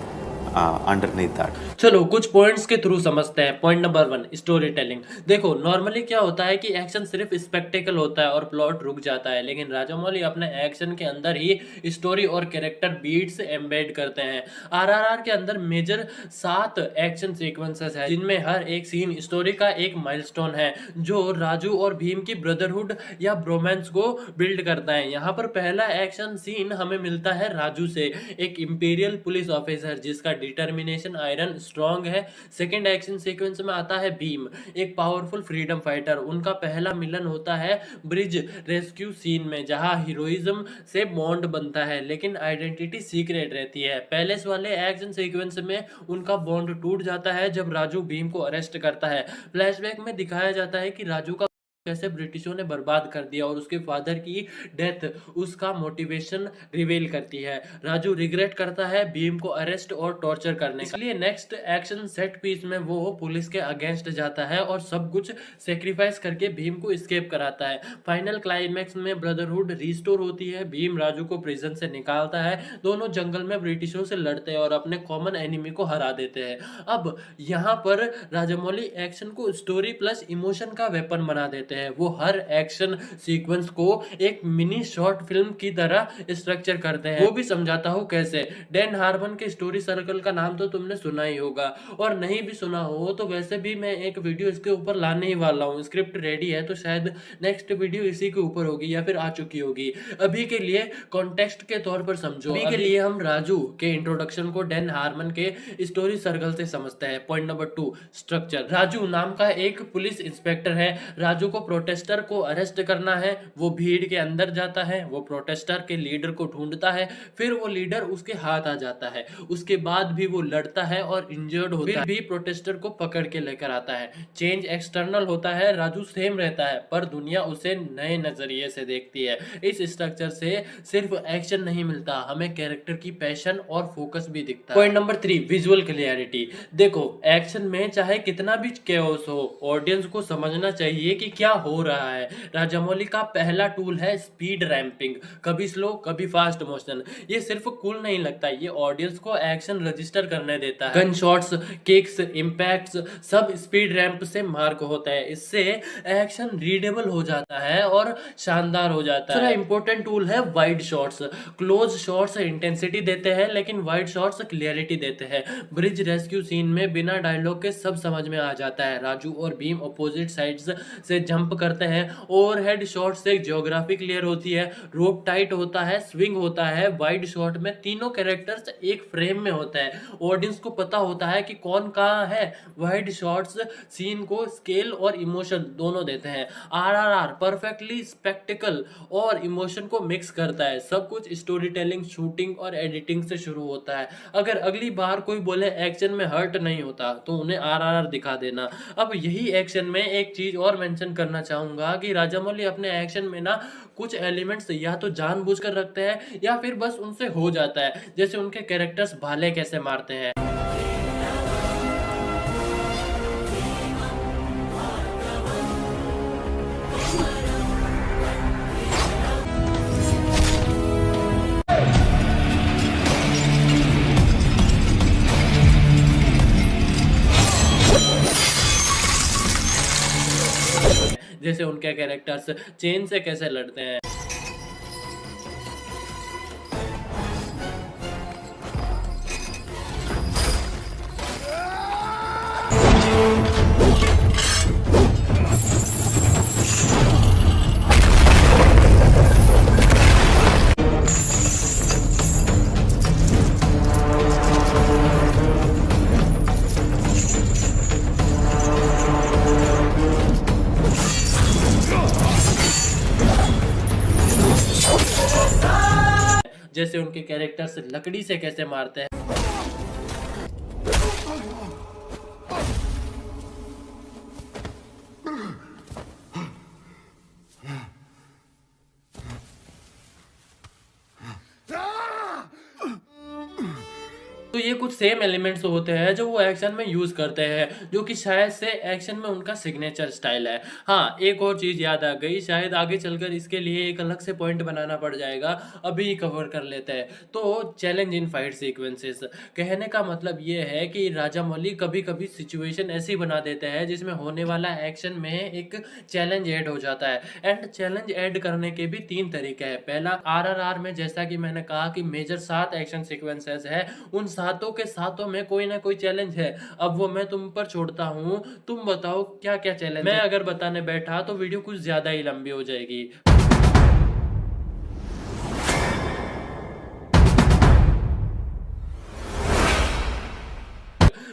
Speaker 3: underneath that.
Speaker 1: चलो कुछ points के through समझते हैं। Point number 1, story telling. देखो normally क्या होता है कि एक्शन सिर्फ स्पेक्टेकल होता है और प्लॉट रुक जाता है, लेकिन राजामौली अपने एक्शन के अंदर ही स्टोरी और कैरेक्टर बीट्स एम्बेड करते हैं। आरआरआर के अंदर मेजर 7 एक्शन सीक्वेंसेस है, जिनमें हर एक सीन स्टोरी का एक माइलस्टोन है जो राजू और भीम की ब्रदरहुड या ब्रोमांस को बिल्ड करता है। यहाँ पर पहला एक्शन सीन हमें मिलता है राजू से, एक इंपीरियल पुलिस ऑफिसर जिसका डिटर्मिनेशन आयरन स्ट्रॉन्ग है। सेकेंड एक्शन सीक्वेंस में आता है भीम, एक पावरफुल फ्रीडम फाइटर। उनका पहला मिलन होता है ब्रिज रेस्क्यू सीन में, जहां हीरोइज्म से बॉन्ड बनता है लेकिन आइडेंटिटी सीक्रेट रहती है। पहले वाले एक्शन सीक्वेंस में उनका बॉन्ड टूट जाता है जब राजू भीम को अरेस्ट करता है। फ्लैशबैक में दिखाया जाता है कि राजू का कैसे ब्रिटिशों ने बर्बाद कर दिया और उसके फादर की डेथ उसका मोटिवेशन रिवील करती है। राजू रिग्रेट करता है भीम को अरेस्ट और टॉर्चर करने, इसलिए नेक्स्ट एक्शन सेट पीस में वो पुलिस के अगेंस्ट जाता है और सब कुछ सेक्रीफाइस करके भीम को एस्केप कराता है। फाइनल क्लाइमैक्स में ब्रदरहुड रिस्टोर होती है, भीम राजू को प्रिजन से निकालता है, दोनों जंगल में ब्रिटिशों से लड़ते हैं और अपने कॉमन एनिमी को हरा देते हैं। अब यहाँ पर राजामौली एक्शन को स्टोरी प्लस इमोशन का वेपन बना देते हैं। वो हर एक्शन सीक्वेंस को एक मिनी शॉर्ट फिल्म की तरह स्ट्रक्चर करते हैं। वो भी समझाता हूँ कैसे। डैन हार्मन के स्टोरी सर्कल का नाम तो तुमने सुना ही होगा, और नहीं भी सुना हो तो वैसे भी मैं एक वीडियो इसके ऊपर लाने ही वाला हूँ। स्क्रिप्ट रेडी है तो शायद नेक्स्ट वीडियो इसी के ऊपर होगी या फिर आ चुकी होगी। अभी के लिए कॉन्टेक्स्ट के तौर पर समझो। अभी के लिए हम राजू के इंट्रोडक्शन को डैन हार्मन के स्टोरी सर्कल से समझते हैं। Point number 2, structure. राजू नाम का एक पुलिस इंस्पेक्टर है। राजू को प्रोटेस्टर को अरेस्ट करना है। वो भीड़ के अंदर जाता है, वो प्रोटेस्टर के लीडर को ढूंढता है, फिर वो लीडर उसके हाथ आ जाता है। उसके बाद भी वो लड़ता है और इंजर्ड होता है, फिर भी प्रोटेस्टर को पकड़ के लेकर आता है। चेंज एक्सटर्नल होता है, राजू सेम रहता है पर दुनिया उसे नए नजरिए से देखती है। इस स्ट्रक्चर से सिर्फ एक्शन नहीं मिलता, हमें कैरेक्टर की पैशन और फोकस भी दिखता है। Point number 3, visual clarity. देखो एक्शन में चाहे कितना भी केओस हो, ऑडियंस को समझना चाहिए कि क्या हो रहा है। राजामौली का पहला टूल है स्पीड रैंपिंग, कभी स्लो कभी फास्ट मोशन। ये सिर्फ कूल नहीं लगता, ये ऑडियंस को एक्शन रजिस्टर करने देता है। गन शॉट्स, किक्स, इंपैक्ट्स सब स्पीड रैंप से मार्क होता है। इससे एक्शन रीडेबल हो जाता है और शानदार हो जाता है। दूसरा इंपॉर्टेंट टूल है wide shots. Close shots intensity देते हैं लेकिन वाइड शॉट्स क्लियरिटी देते हैं। ब्रिज रेस्क्यू सीन में बिना डायलॉग के सब समझ में आ जाता है। राजू और भीम अपोजिट साइड्स से जंप करते हैं, ओवरहेड शॉट से ज्योग्राफी क्लियर होती है, रोप टाइट होता है, स्विंग होता है। वाइड शॉट में तीनों कैरेक्टर्स एक फ्रेम में होता है, ऑडियंस को पता होता है कि कौन कहाँ है। वाइड शॉट्स सीन को स्केल और इमोशन दोनों देते हैं। आरआरआर परफेक्टली स्पेक्टिकल और इमोशन को मिक्स करता है। सब कुछ स्टोरी टेलिंग, शूटिंग और एडिटिंग से शुरू होता है। अगर अगली बार कोई बोले एक्शन में हर्ट नहीं होता तो उन्हें आरआरआर दिखा देना। अब यही एक्शन में एक चीज और मेंशन करना चाहूंगा कि राजामौली अपने एक्शन में ना कुछ एलिमेंट्स या तो जानबूझकर रखते हैं या फिर बस उनसे हो जाता है, जैसे उनके कैरेक्टर्स भाले कैसे मारते हैं। जैसे उनके कैरेक्टर्स चेन से कैसे लड़ते हैं। जैसे उनके कैरेक्टर्स लकड़ी से कैसे मारते हैं। तो ये कुछ सेम एलिमेंट्स होते हैं जो वो एक्शन में यूज करते हैं, जो कि शायद से एक्शन में उनका सिग्नेचर स्टाइल है। हाँ, एक और चीज याद आ गई, शायद आगे चलकर इसके लिए एक अलग से पॉइंट बनाना पड़ जाएगा, अभी कवर कर लेते हैं। तो चैलेंज इन फाइट सीक्वेंसेस, कहने का मतलब ये है कि राजामौली कभी कभी सिचुएशन ऐसी बना देते हैं जिसमें होने वाला एक्शन में एक चैलेंज ऐड हो जाता है। एंड चैलेंज ऐड करने के भी 3 तरीके हैं। पहला, आरआरआर में जैसा कि मैंने कहा कि मेजर 7 एक्शन सीक्वेंसेस है, उन सातों के सातों में कोई ना कोई चैलेंज है। अब वो मैं तुम पर छोड़ता हूँ, तुम बताओ क्या क्या चैलेंज है। मैं अगर बताने बैठा तो वीडियो कुछ ज्यादा ही लंबी हो जाएगी।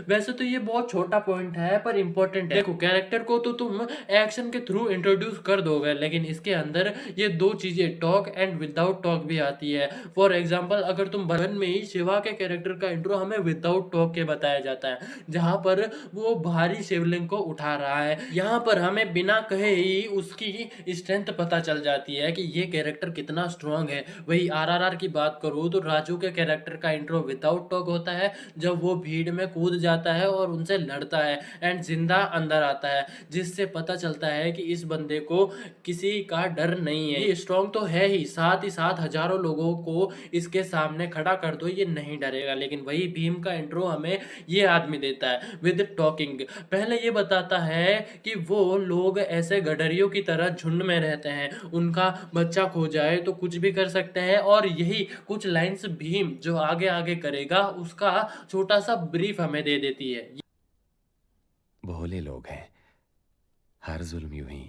Speaker 1: वैसे तो ये बहुत छोटा पॉइंट है पर इंपॉर्टेंट है। देखो, कैरेक्टर को तो तुम एक्शन के थ्रू इंट्रोड्यूस कर दोगे, लेकिन इसके अंदर ये 2 चीजें, टॉक एंड विदाउट टॉक भी आती है। फॉर एग्जांपल, अगर तुम बर्न में ही शिवा के कैरेक्टर का इंट्रो हमें विदाउट टॉक के बताया जाता है, जहां पर वो भारी शिवलिंग को उठा रहा है। यहाँ पर हमें बिना कहे ही उसकी स्ट्रेंथ पता चल जाती है कि ये कैरेक्टर कितना स्ट्रॉन्ग है। वही आरआरआर की बात करूँ तो राजू के कैरेक्टर का इंट्रो विदाउट टॉक होता है, जब वो भीड़ में कूद जाता है और उनसे लड़ता है एंड जिंदा अंदर आता है, जिससे पता चलता है कि इस बंदे को किसी का डर नहीं है। ये स्ट्रॉन्ग तो है ही, साथ ही साथ हजारों लोगों को इसके सामने खड़ा कर दो ये नहीं डरेगा। लेकिन वही भीम का इंट्रो हमें ये आदमी देता है विद टॉकिंग। पहले ये बताता है कि वो लोग ऐसे गडरियों की तरह झुंड में रहते हैं, उनका बच्चा खो जाए तो कुछ भी कर सकते हैं। और यही कुछ लाइंस भीम जो आगे आगे करेगा उसका छोटा सा ब्रीफ हमें दे देती है।
Speaker 4: भोले लोग हैं, हर जुल्म यूं ही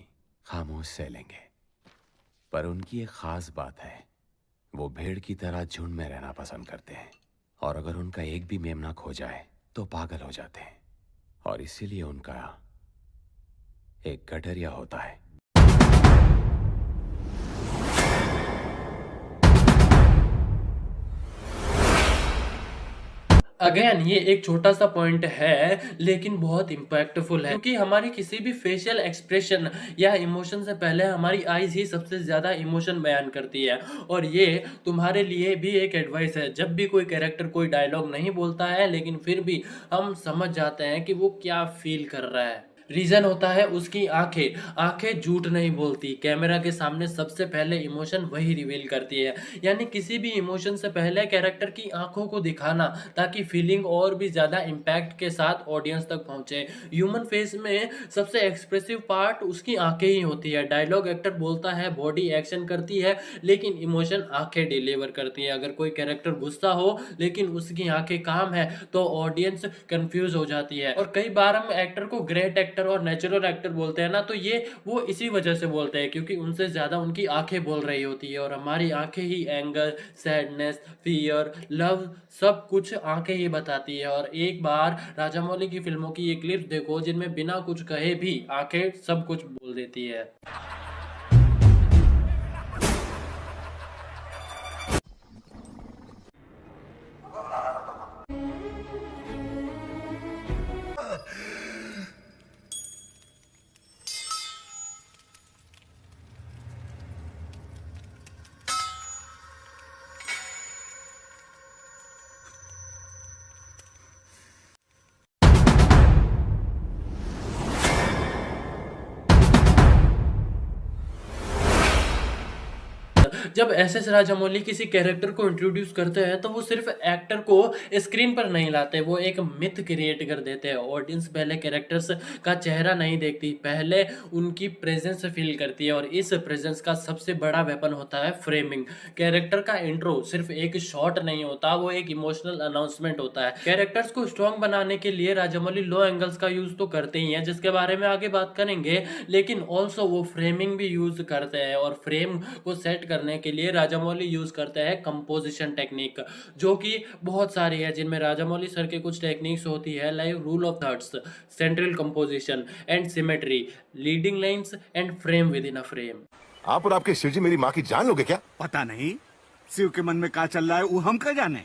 Speaker 4: खामोश सह लेंगे, पर उनकी एक खास बात है, वो भेड़ की तरह झुंड में रहना पसंद करते हैं, और अगर उनका एक भी मेमना खो जाए तो पागल हो जाते हैं, और इसीलिए उनका एक गडरिया होता है।
Speaker 1: अगेन ये एक छोटा सा पॉइंट है लेकिन बहुत इम्पैक्टफुल है, क्योंकि हमारी किसी भी फेशियल एक्सप्रेशन या इमोशन से पहले हमारी आईज ही सबसे ज्यादा इमोशन बयान करती है। और ये तुम्हारे लिए भी एक एडवाइस है, जब भी कोई कैरेक्टर कोई डायलॉग नहीं बोलता है लेकिन फिर भी हम समझ जाते हैं कि वो क्या फील कर रहा है। रीजन होता है उसकी आंखें। आंखें झूठ नहीं बोलती, कैमरा के सामने सबसे पहले इमोशन वही रिवील करती है। यानी किसी भी इमोशन से पहले कैरेक्टर की आंखों को दिखाना, ताकि फीलिंग और भी ज्यादा इम्पैक्ट के साथ ऑडियंस तक पहुंचे। ह्यूमन फेस में सबसे एक्सप्रेसिव पार्ट उसकी आंखें ही होती है। डायलॉग एक्टर बोलता है, बॉडी एक्शन करती है, लेकिन इमोशन आंखें डिलीवर करती है। अगर कोई कैरेक्टर गुस्सा हो लेकिन उसकी आंखें काम है तो ऑडियंस कंफ्यूज हो जाती है। और कई बार हम एक्टर को ग्रेट एक्टर और नेचुरल एक्टर बोलते हैं ना, तो ये वो इसी वजह से बोलते हैं क्योंकि उनसे ज्यादा उनकी आंखें बोल रही होती है। और हमारी आंखें ही एंगर, सैडनेस, फियर, लव, सब कुछ आंखें ही बताती है। और एक बार राजामौली की फिल्मों की ये क्लिप देखो जिनमें बिना कुछ कहे भी आंखें सब कुछ बोल देती है। जब एस राजामौली किसी कैरेक्टर को इंट्रोड्यूस करते हैं तो वो सिर्फ एक्टर को स्क्रीन पर नहीं लाते, वो एक मिथ क्रिएट कर देते हैं। ऑडियंस पहले कैरेक्टर्स का चेहरा नहीं देखती, पहले उनकी प्रेजेंस फील करती है। और इस प्रेजेंस का सबसे बड़ा वेपन होता है फ्रेमिंग। कैरेक्टर का इंट्रो सिर्फ एक शॉट नहीं होता, वो एक इमोशनल अनाउंसमेंट होता है। कैरेक्टर्स को स्ट्रॉन्ग बनाने के लिए राजामौली लो एंगल्स का यूज तो करते ही हैं, जिसके बारे में आगे बात करेंगे, लेकिन ऑल्सो वो फ्रेमिंग भी यूज करते हैं। और फ्रेम को सेट करने के लिए राजामौली यूज करते हैं कंपोजिशन टेक्निक, जो कि बहुत सारी है, जिनमें राजामौली सर के कुछ टेक्निक्स होती है like rule of thirds, central composition and symmetry, leading lines and frame with in a frame.
Speaker 5: आप और आपके शिवजी मेरी माँ की जान लोगे क्या?
Speaker 6: पता नहीं,
Speaker 5: शिव के मन में का चल रहा है वो हम का जाने।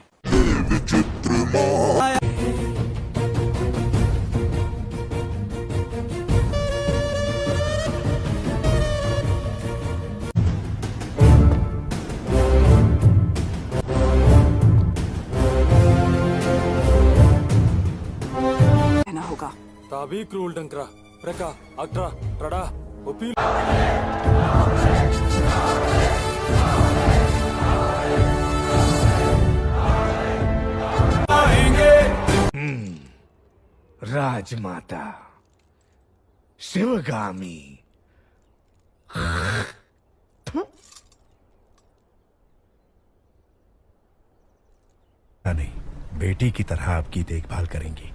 Speaker 6: रहना होगा।
Speaker 7: ताबी क्रूल डंकरा रका अक्ट्रा ट्रडा ओपी
Speaker 5: राजमाता शिवगामी।
Speaker 2: नहीं, बेटी की तरह आपकी देखभाल करेंगी।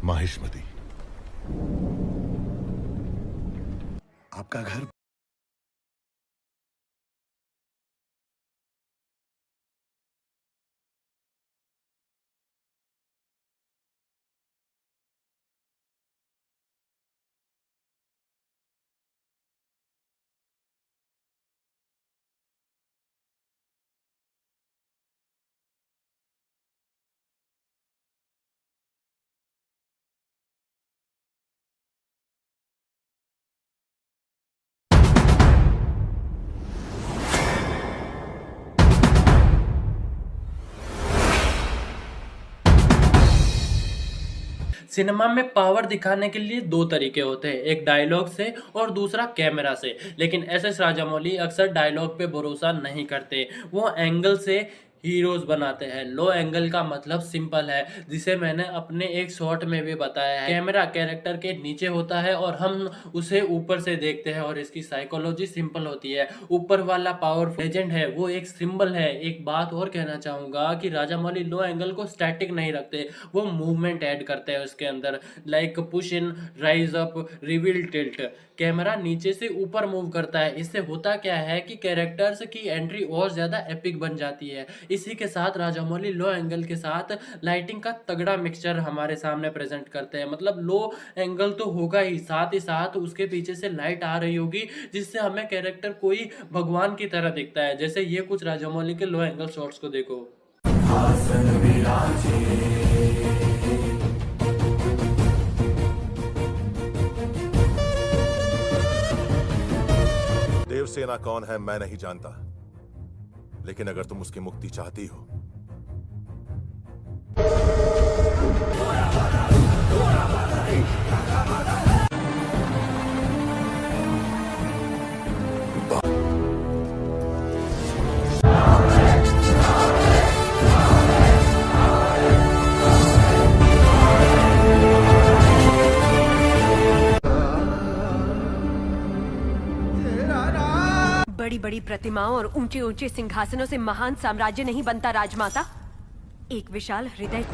Speaker 2: माहिष्मती, आपका घर
Speaker 1: सिनेमा में पावर दिखाने के लिए दो तरीके होते हैं, एक डायलॉग से और दूसरा कैमरा से। लेकिन एस राजामौली अक्सर डायलॉग पे भरोसा नहीं करते, वो एंगल से हीरोज बनाते हैं। लो एंगल का मतलब सिंपल है, जिसे मैंने अपने एक शॉर्ट में भी बताया है। कैमरा कैरेक्टर के नीचे होता है और हम उसे ऊपर से देखते हैं, और इसकी साइकोलॉजी सिंपल होती है। ऊपर वाला पावर लेजेंड है, वो एक सिंबल है। एक बात और कहना चाहूंगा कि राजामौली लो एंगल को स्टैटिक नहीं रखते, वो मूवमेंट ऐड करते हैं उसके अंदर, like push in, rise up, reveal, tilt. Camera नीचे से ऊपर मूव करता है। इससे होता क्या है कि कैरेक्टर्स की एंट्री और ज्यादा एपिक बन जाती है। इसी के साथ राजामौली लो एंगल के साथ लाइटिंग का तगड़ा मिक्सचर हमारे सामने प्रेजेंट करते हैं। मतलब लो एंगल तो होगा ही, साथ ही साथ उसके पीछे से लाइट आ रही होगी, जिससे हमें कैरेक्टर कोई भगवान की तरह दिखता है। जैसे ये कुछ राजामौली के लो एंगल शॉट्स को देखो।
Speaker 2: देवसेना कौन है मैं नहीं जानता, लेकिन अगर तुम उसकी मुक्ति चाहती हो
Speaker 6: बड़ी बड़ी प्रतिमाओं और ऊंचे ऊंचे सिंहासनों से महान साम्राज्य नहीं बनता राजमाता, एक विशाल हृदय।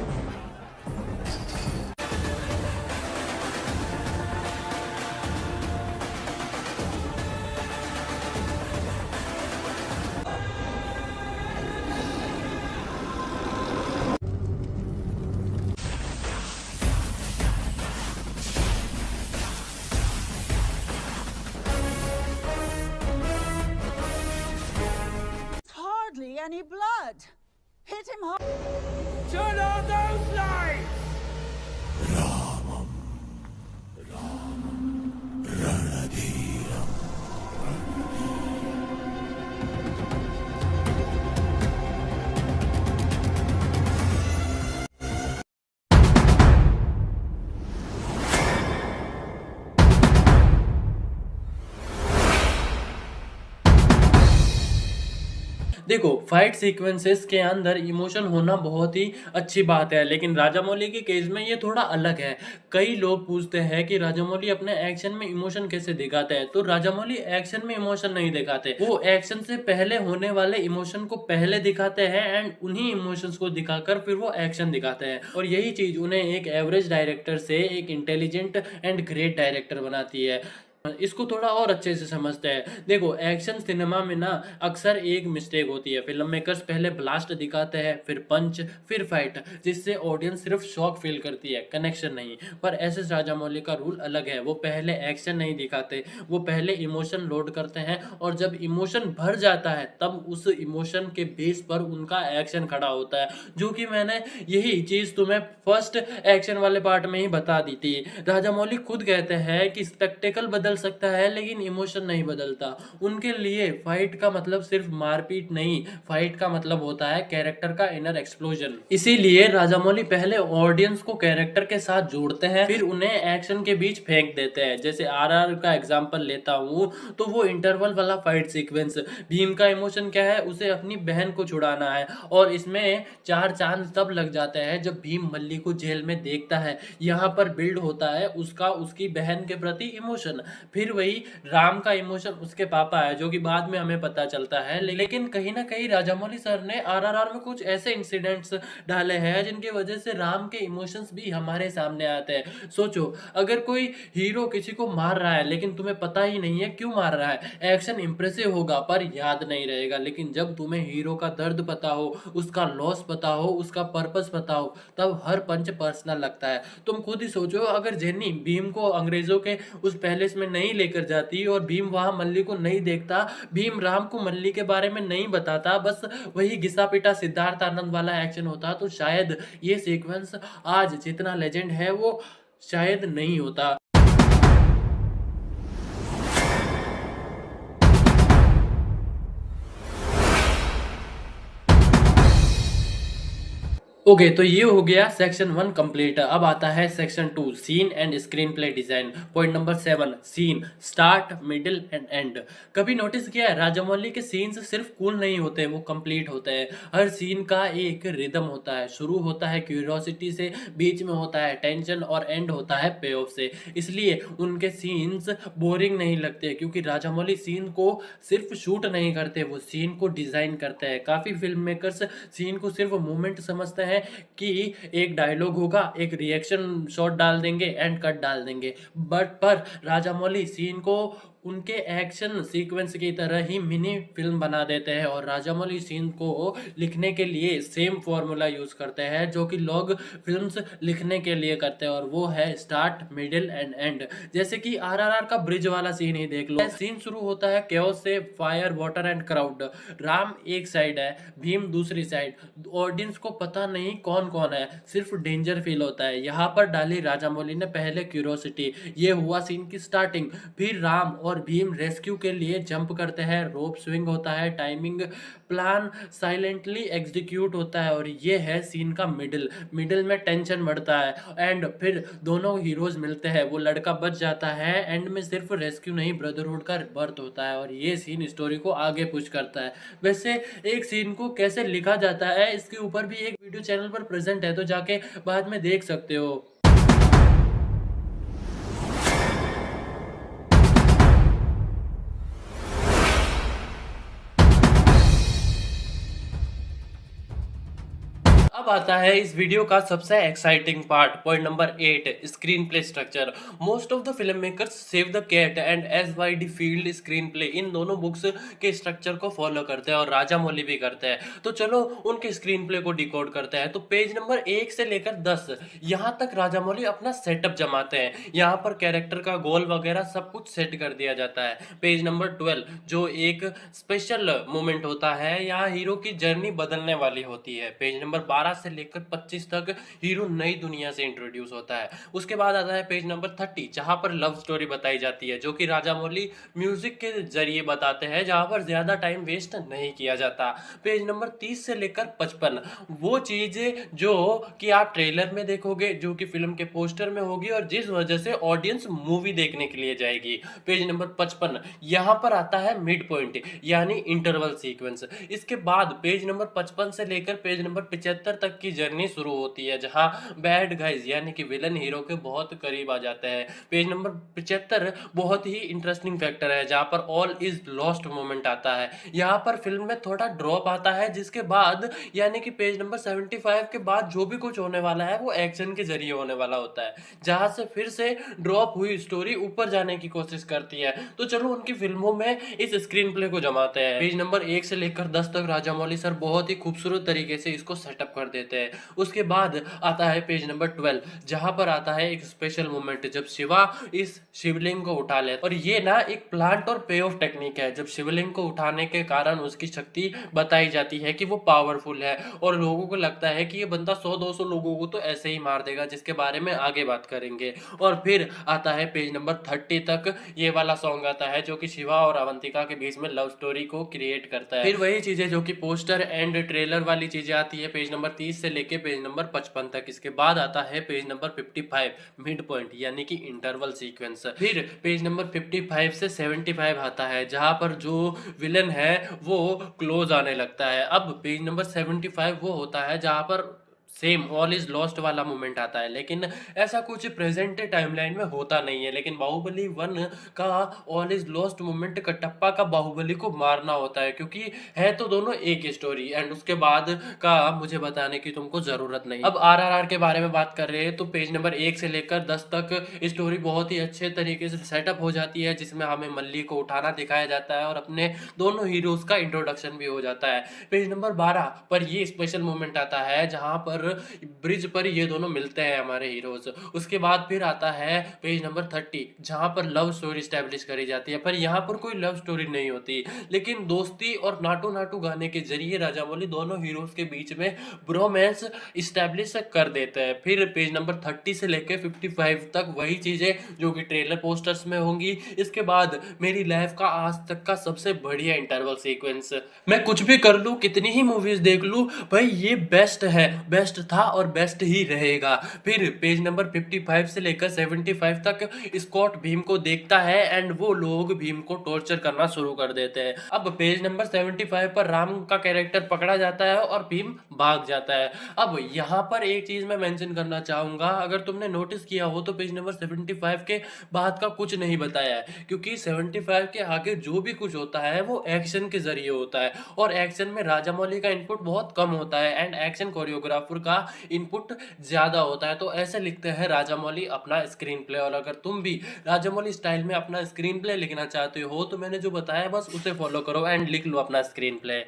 Speaker 8: Hardly any blood. Hit him hard.
Speaker 7: Turn on those lights!
Speaker 1: देखो, फाइट सीक्वेंसेस के अंदर इमोशन होना बहुत ही अच्छी बात है, लेकिन राजामौली के केस में ये थोड़ा अलग है। कई लोग पूछते हैं कि राजामौली अपने एक्शन में इमोशन कैसे दिखाते हैं, तो राजामौली एक्शन में इमोशन नहीं दिखाते, वो एक्शन से पहले होने वाले इमोशन को पहले दिखाते हैं एंड उन्हीं इमोशंस को दिखाकर फिर वो एक्शन दिखाते हैं। और यही चीज उन्हें एक एवरेज डायरेक्टर से एक इंटेलिजेंट एंड ग्रेट डायरेक्टर बनाती है। इसको थोड़ा और अच्छे से समझते हैं। देखो, एक्शन सिनेमा में ना अक्सर एक मिस्टेक होती है। फिल्म मेकर्स पहले ब्लास्ट दिखाते हैं, फिर पंच, फिर फाइट, जिससे ऑडियंस सिर्फ शॉक फील करती है, कनेक्शन नहीं। पर एस.एस. राजामौली का रूल अलग है। वो पहले एक्शन नहीं दिखाते, वो पहले इमोशन लोड करते हैं, और जब इमोशन भर जाता है तब उस इमोशन के बेस पर उनका एक्शन खड़ा होता है। जो कि मैंने यही चीज तुम्हें फर्स्ट एक्शन वाले पार्ट में ही बता दी थी। राजामौली खुद कहते हैं कि स्पेक्टेकल बदल सकता है लेकिन इमोशन नहीं बदलता। उनके लिए फाइट का मतलब सिर्फ मारपीट नहीं, फाइट का मतलब होता है कैरेक्टर का इनर एक्सप्लोजन। इसीलिए राजामौली पहले ऑडियंस को कैरेक्टर के साथ जोड़ते हैं, फिर उन्हें एक्शन के बीच फेंक देते हैं। जैसे आरआर का एग्जांपल लेता हूं तो वो इंटरवल वाला फाइट सीक्वेंस, भीम का इमोशन क्या है, उसे अपनी बहन को छुड़ाना है, और इसमें 4 चांद तब लग जाते हैं जब भीम मल्ली को जेल में देखता है। यहाँ पर बिल्ड होता है उसका उसकी बहन के प्रति इमोशन। फिर वही राम का इमोशन उसके पापा है, जो कि बाद में हमें पता चलता है। लेकिन कहीं ना कहीं राजामौली सर ने आरआरआर में कुछ ऐसे इंसिडेंट्स डाले हैं जिनकी वजह से राम के इमोशंस भी हमारे सामने आते हैं। सोचो, अगर कोई हीरो किसी को मार रहा है लेकिन तुम्हें पता ही नहीं है क्यों मार रहा है, एक्शन इंप्रेसिव होगा पर याद नहीं रहेगा। लेकिन जब तुम्हें हीरो का दर्द पता हो, उसका लॉस पता हो, उसका पर्पस पता हो, तब हर पंच पर्सनल लगता है। तुम खुद ही सोचो, अगर जेनी भीम को अंग्रेजों के उस पैलेस में नहीं लेकर जाती और भीम वहां मल्ली को नहीं देखता, भीम राम को मल्ली के बारे में नहीं बताता, बस वही घिसा पिटा सिद्धार्थ आनंद वाला एक्शन होता, तो शायद ये सीक्वेंस आज जितना लेजेंड है वो शायद नहीं होता। ओके, तो ये हो गया सेक्शन 1 कंप्लीट। अब आता है section 2, scene and screenplay design. Point number 7, scene, start, middle and end. कभी नोटिस किया है, राजामौली के सीन्स सिर्फ कूल नहीं होते, वो कंप्लीट होते हैं। हर सीन का एक रिदम होता है। शुरू होता है क्यूरियोसिटी से, बीच में होता है टेंशन, और एंड होता है पे ऑफ से। इसलिए उनके सीन्स बोरिंग नहीं लगते, क्योंकि राजामौली सीन को सिर्फ शूट नहीं करते, वो सीन को डिजाइन करते हैं। काफी फिल्म मेकर्स सीन को सिर्फ मोमेंट समझते हैं कि एक डायलॉग होगा, एक रिएक्शन शॉट डाल देंगे, एंड कट डाल देंगे, बट पर राजामौली सीन को उनके एक्शन सीक्वेंस की तरह ही मिनी फिल्म बना देते हैं। और राजामौली सीन को लिखने के लिए सेम फॉर्मूला यूज करते हैं जो कि लोग फिल्म्स लिखने के लिए करते हैं, और वो है स्टार्ट, मिडिल एंड एंड। जैसे कि आरआरआर का ब्रिज वाला सीन ही देख लो। सीन शुरू होता है केओस से, fire, water and crowd. Ram एक साइड है, भीम दूसरी साइड। ऑडियंस को पता नहीं कौन कौन है, सिर्फ डेंजर फील होता है। यहाँ पर डाली राजामौली ने पहले क्यूरियोसिटी, ये हुआ सीन की स्टार्टिंग। फिर राम और भीम रेस्क्यू के लिए जंप करते हैं, रोप स्विंग होता है, टाइमिंग प्लान साइलेंटली एग्जीक्यूट होता है, और ये है सीन का मिडिल। मिडिल में टेंशन बढ़ता है, एंड फिर दोनों हीरोज मिलते हैं, वो लड़का बच जाता है, एंड में सिर्फ रेस्क्यू नहीं ब्रदरहुड का बर्थ होता है, और ये सीन स्टोरी को आगे पुश करता है। वैसे एक सीन को कैसे लिखा जाता है, इसके ऊपर भी एक वीडियो चैनल पर प्रेजेंट है, तो जाके बाद में देख सकते हो। अब आता है इस वीडियो का सबसे exciting part, point number 8, screenplay structure. Most of the filmmakers save the cat and Syd. Field screenplay, इन दोनों बुक्स के स्ट्रक्चर को फॉलो करते हैं, और राजामौली भी करते हैं। तो चलो उनके स्क्रीन प्ले को डिकोड करते हैं। तो पेज नंबर 1 से लेकर 10 यहाँ तक राजामौली अपना सेटअप जमाते हैं। यहाँ पर कैरेक्टर का गोल वगैरह सब कुछ सेट कर दिया जाता है। पेज नंबर 12 जो एक स्पेशल मोमेंट होता है, यहाँ हीरो की जर्नी बदलने वाली होती है। पेज नंबर 12 से लेकर 25 तक हीरो नई दुनिया से इंट्रोड्यूस होता है। उसके बाद आता है पेज नंबर 30 जहां पर लव स्टोरी बताई जाती है, जो कि राजामौली म्यूजिक के जरिए बताते हैं, जहां पर ज्यादा टाइम वेस्ट नहीं किया जाता। पेज नंबर 30 से लेकर 55 वो चीजें जो कि आप ट्रेलर में देखोगे, जो कि फिल्म के पोस्टर में होगी, और जिस वजह से ऑडियंस मूवी देखने के लिए जाएगी। पेज नंबर 55 यहां पर आता है मिड पॉइंट, यानी इंटरवल सीक्वेंस। इसके बाद पेज नंबर 55 से लेकर पेज नंबर 75 तक की जर्नी शुरू होती है, जहां बैड गाइज यानी कि विलन हीरो के बहुत करीब आ जाते हैं। पेज नंबर 75 बहुत ही इंटरेस्टिंग फैक्टर है, जहां पर ऑल इज लॉस्ट मोमेंट आता है। यहाँ पर फिल्म में थोड़ा ड्रॉप आता है, जिसके बाद यानी कि पेज नंबर 75 के बाद जो भी कुछ होने वाला है वो एक्शन के जरिए होने वाला होता है, जहां से फिर से ड्रॉप हुई स्टोरी ऊपर जाने की कोशिश करती है। तो चलो उनकी फिल्मों में इस स्क्रीन प्ले को जमाते हैं। पेज नंबर 1 से लेकर 10 तक राजामौली सर बहुत ही खूबसूरत तरीके से इसको सेटअप कर देते हैं। उसके बाद आता है पेज नंबर 12, जहां पर आता है एक स्पेशल मोमेंट जब शिवा इस शिवलिंग को उठा ले, और ये ना एक प्लांट और पे ऑफ टेक्निक है। जब शिवलिंग को उठाने के कारण उसकी शक्ति बताई जाती है कि वो पावरफुल है, और लोगों को लगता है कि ये बंदा 100-200 लोगों को तो ऐसे ही मार देगा, जिसके बारे में आगे बात करेंगे। और फिर आता है पेज नंबर 30 तक ये वाला सॉन्ग आता है जो कि शिवा और अवंतिका के बीच में लव स्टोरी को क्रिएट करता है। फिर वही चीजें जो कि पोस्टर एंड ट्रेलर वाली चीजें आती है पेज नंबर 30 से लेके पेज नंबर 55 तक। इसके बाद आता है पेज नंबर 55 मिड पॉइंट यानी कि इंटरवल सीक्वेंस। फिर पेज नंबर 55 से 75 आता है, जहां पर जो विलन है वो क्लोज आने लगता है। अब पेज नंबर 75 वो होता है जहां पर सेम ऑल इज लॉस्ट वाला मोमेंट आता है, लेकिन ऐसा कुछ प्रेजेंट टाइमलाइन में होता नहीं है। लेकिन बाहुबली 1 का all is lost moment Kattappa का बाहुबली को मारना होता है, क्योंकि है तो दोनों एक ही स्टोरी, एंड उसके बाद का मुझे बताने की तुमको जरूरत नहीं। अब RRR के बारे में बात कर रहे हैं तो पेज नंबर 1 से लेकर 10 तक स्टोरी बहुत ही अच्छे तरीके से सेटअप हो जाती है, जिसमें हमें मल्ली को उठाना दिखाया जाता है और अपने दोनों हीरोज का इंट्रोडक्शन भी हो जाता है। पेज नंबर 12 पर ये स्पेशल मोमेंट आता है जहां पर ब्रिज पर ये दोनों मिलते हैं हमारे हीरोज। उसके बाद फिर आता है पेज नंबर 30 जहां पर लव स्टोरी स्टैब्लिश करी जाती है, पर यहाँ पर कोई लव स्टोरी नहीं होती, लेकिन दोस्ती और नाटू नाटू गाने के जरिए राजामौली दोनों हीरोज के बीच में ब्रोमेंस स्टैब्लिश कर देते हैं। फिर पेज नंबर 30 से लेकर 55 तक वही चीजें जो कि ट्रेलर पोस्टर्स में होंगी। इसके बाद मेरी लाइफ का आज तक का सबसे बढ़िया इंटरवल सीक्वेंस, मैं कुछ भी कर लूं, कितनी ही मूवीज देख लूं, भाई ये बेस्ट है, बेस्ट था और बेस्ट ही रहेगा। फिर पेज नंबर 55 से लेकर 75 तक स्कॉट भीम को देखता है एंड वो लोग भीम को टॉर्चर करना शुरू कर देते हैं। अब पेज नंबर 75 पर राम का कैरेक्टर पकड़ा जाता है और भीम भाग जाता है। अब यहाँ पर एक चीज मैं मेंशन करना चाहूंगा, अगर तुमने नोटिस किया हो तो पेज नंबर 75 के बाद का कुछ नहीं बताया है, क्योंकि 75 के आगे जो भी कुछ होता है वो एक्शन के जरिए होता है, और एक्शन में राजामौली का इनपुट बहुत कम होता है एंड एक्शन कोरियोग्राफर का इनपुट ज्यादा होता है। तो ऐसे लिखते हैं राजामौली अपना स्क्रीन प्ले, और अगर तुम भी राजामौली स्टाइल में अपना स्क्रीन प्ले लिखना चाहते हो तो मैंने जो बताया बस उसे फॉलो करो एंड लिख लो अपना स्क्रीन प्ले।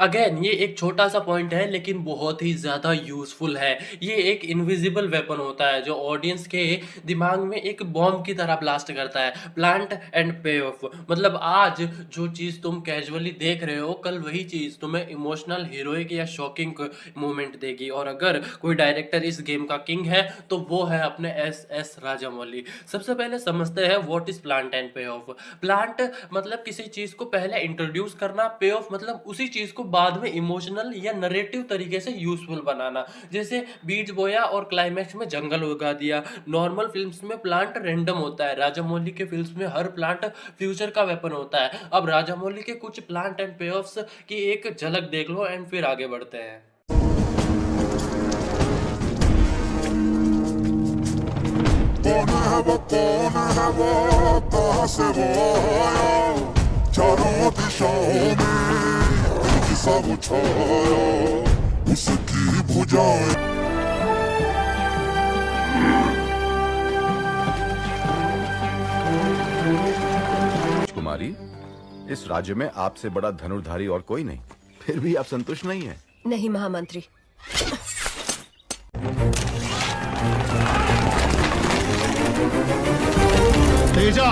Speaker 1: अगेन ये एक छोटा सा पॉइंट है लेकिन बहुत ही ज्यादा यूजफुल है। ये एक इनविजिबल वेपन होता है जो ऑडियंस के दिमाग में एक बॉम्ब की तरह ब्लास्ट करता है। प्लांट एंड पे ऑफ, मतलब आज जो चीज तुम कैजुअली देख रहे हो कल वही चीज तुम्हें इमोशनल, हीरोइक या शॉकिंग मोमेंट देगी। और अगर कोई डायरेक्टर इस गेम का किंग है तो वो है अपने एस राजामौली। सबसे पहले समझते हैं व्हाट इज प्लांट एंड पे ऑफ। प्लांट मतलब किसी चीज को पहले इंट्रोड्यूस करना, पे ऑफ मतलब उसी चीज को बाद में इमोशनल या नरेटिव तरीके से यूजफुल बनाना। जैसे बीज बोया और क्लाइमैक्स में जंगल उगा दिया। नॉर्मल फिल्म्स में प्लांट रैंडम होता है, राजामौली के फिल्म्स में हर प्लांट फ्यूचर का वेपन होता है। अब राजामौली के कुछ प्लांट एंड पे ऑफ्स की एक झलक देख लो एंड फिर आगे बढ़ते हैं।
Speaker 9: चारों दिशाओं में सब छाया उसकी भुजाएं।
Speaker 2: कुमारी, इस राज्य में आपसे बड़ा धनुर्धारी और कोई नहीं, फिर भी आप संतुष्ट नहीं हैं?
Speaker 6: नहीं महामंत्री।
Speaker 9: तेजा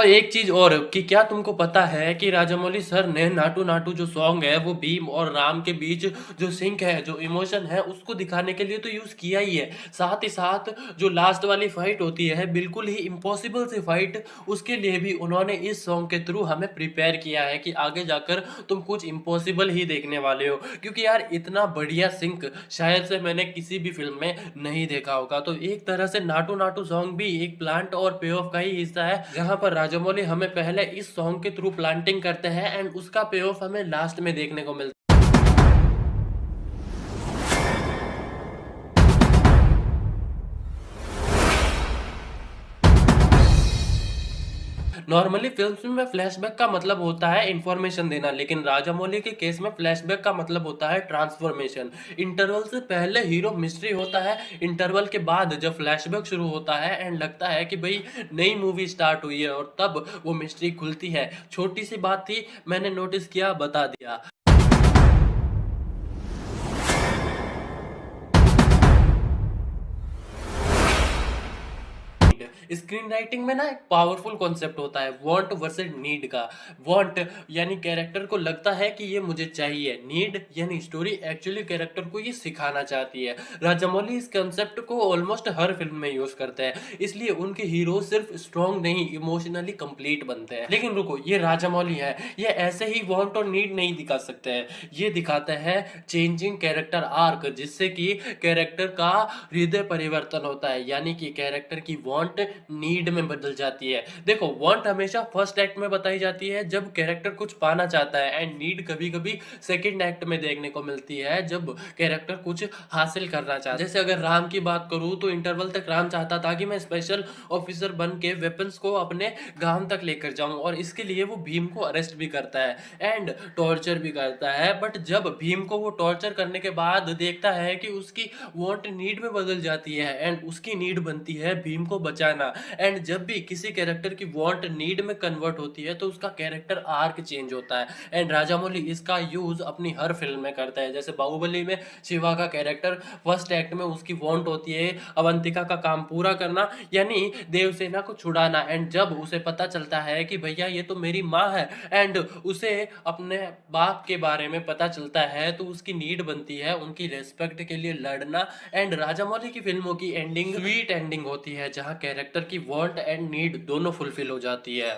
Speaker 1: और एक चीज और कि क्या तुमको पता है कि राजामौली सर ने नाटू नाटू जो सॉन्ग है वो भीम और राम के बीच जो सिंक है, जो इमोशन है, उसको दिखाने के लिए तो यूज किया ही है। साथ ही साथ जो लास्ट वाली फाइट होती है बिल्कुल ही इम्पॉसिबल सी फाइट, उसके लिए भी उन्होंने इस सॉन्ग के थ्रू हमें प्रिपेयर किया है कि आगे जाकर तुम कुछ इम्पॉसिबल ही देखने वाले हो। क्योंकि यार इतना बढ़िया सिंक शायद से मैंने किसी भी फिल्म में नहीं देखा होगा। तो एक तरह से नाटू नाटू सॉन्ग भी एक प्लांट और पे ऑफ का ही हिस्सा है, जहां पर राजामौली हमें पहले इस सॉन्ग के थ्रू प्लांटिंग करते हैं एंड उसका पे ऑफ हमें लास्ट में देखने को मिलता है। नॉर्मली फिल्म्स में फ्लैशबैक का मतलब होता है इंफॉर्मेशन देना, लेकिन राजामौली के केस में फ्लैशबैक का मतलब होता है ट्रांसफॉर्मेशन। इंटरवल से पहले हीरो मिस्ट्री होता है, इंटरवल के बाद जब फ्लैशबैक शुरू होता है एंड लगता है कि भाई नई मूवी स्टार्ट हुई है और तब वो मिस्ट्री खुलती है। छोटी सी बात थी, मैंने नोटिस किया, बता दिया। स्क्रीन राइटिंग में ना एक पावरफुल कॉन्सेप्ट होता है वांट वर्सेस नीड का। वांट यानी कैरेक्टर को लगता है कि ये मुझे चाहिए, नीड यानी स्टोरी एक्चुअली कैरेक्टर को ये सिखाना चाहती है। राजामौली इस कॉन्सेप्ट को ऑलमोस्ट हर फिल्म में यूज करते हैं, इसलिए उनके हीरो सिर्फ स्ट्रॉन्ग नहीं इमोशनली कंप्लीट बनते हैं। लेकिन रुको, ये राजामौली है, ये ऐसे ही वांट और नीड नहीं दिखा सकते हैं। ये दिखाते हैं चेंजिंग कैरेक्टर आर्क, जिससे कि कैरेक्टर का हृदय परिवर्तन होता है, यानी कि कैरेक्टर की वांट नीड में बदल जाती है। देखो, वांट हमेशा फर्स्ट एक्ट में बताई जाती है जब कैरेक्टर कुछ पाना चाहता है, एंड नीड कभी कभी सेकंड एक्ट में देखने को मिलती है जब कैरेक्टर कुछ हासिल करना चाहता है। जैसे अगर राम की बात करूं तो इंटरवल तक राम चाहता था कि मैं स्पेशल ऑफिसर बन के वेपन्स को अपने गांव तक लेकर जाऊं, और इसके लिए वो भीम को अरेस्ट भी करता है एंड टॉर्चर भी करता है। बट जब भीम को वो टॉर्चर करने के बाद देखता है कि उसकी वांट नीड में बदल जाती है एंड उसकी नीड बनती है भीम को बचाना। एंड जब भी किसी कैरेक्टर की वांट नीड में कन्वर्ट होती है तो उसका कैरेक्टर आर्क चेंज होता है, एंड राजामौली इसका यूज अपनी हर फिल्म में करता है। जैसे बाहुबली में शिवा का कैरेक्टर फर्स्ट एक्ट में उसकी वांट होती है अवंतिका का काम पूरा करना, यानी देवसेना को छुड़ाना, एंड जब उसे पता चलता है कि भैया ये तो मेरी माँ है एंड उसे अपने बाप के बारे में पता चलता है, तो उसकी नीड बनती है उनकी रेस्पेक्ट के लिए लड़ना। एंड राजामौली की फिल्मों की एंडिंग स्वीट एंडिंग होती है, जहां कैरेक्टर की वांट एंड नीड दोनों फुलफिल हो जाती है।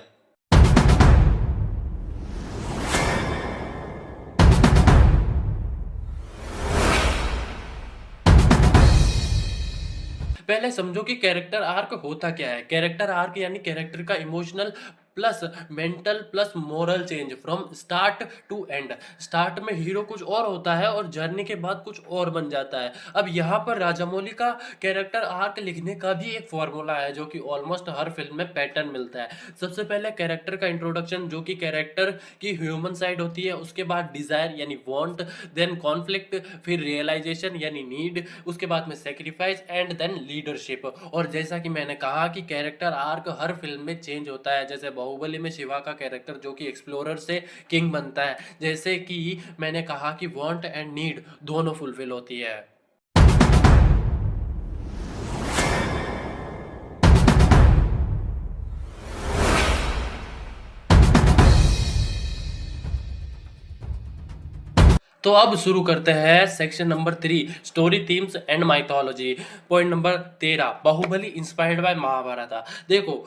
Speaker 1: पहले समझो कि कैरेक्टर आर्क होता क्या है। कैरेक्टर आर्क यानी कैरेक्टर का emotional plus mental plus moral change from start to end. Start में हीरो कुछ और होता है और जर्नी के बाद कुछ और बन जाता है। अब यहाँ पर राजामौली का कैरेक्टर आर्क लिखने का भी एक फॉर्मूला है जो कि ऑलमोस्ट हर फिल्म में पैटर्न मिलता है। सबसे पहले कैरेक्टर का इंट्रोडक्शन जो कि कैरेक्टर की ह्यूमन साइड होती है, उसके बाद डिजायर यानी वांट, देन कॉन्फ्लिक्ट, फिर रियलाइजेशन यानी नीड, उसके बाद में सेक्रीफाइस एंड देन लीडरशिप। और जैसा कि मैंने कहा कि कैरेक्टर आर्क हर फिल्म में चेंज होता है। जैसे बाहुबली में शिवा का कैरेक्टर जो कि एक्सप्लोरर से किंग बनता है, जैसे कि मैंने कहा कि वांट एंड नीड दोनों फुलफिल होती है। तो अब शुरू करते हैं section number 3, story themes and mythology. Point number 13, Baahubali inspired by Mahabharat. देखो,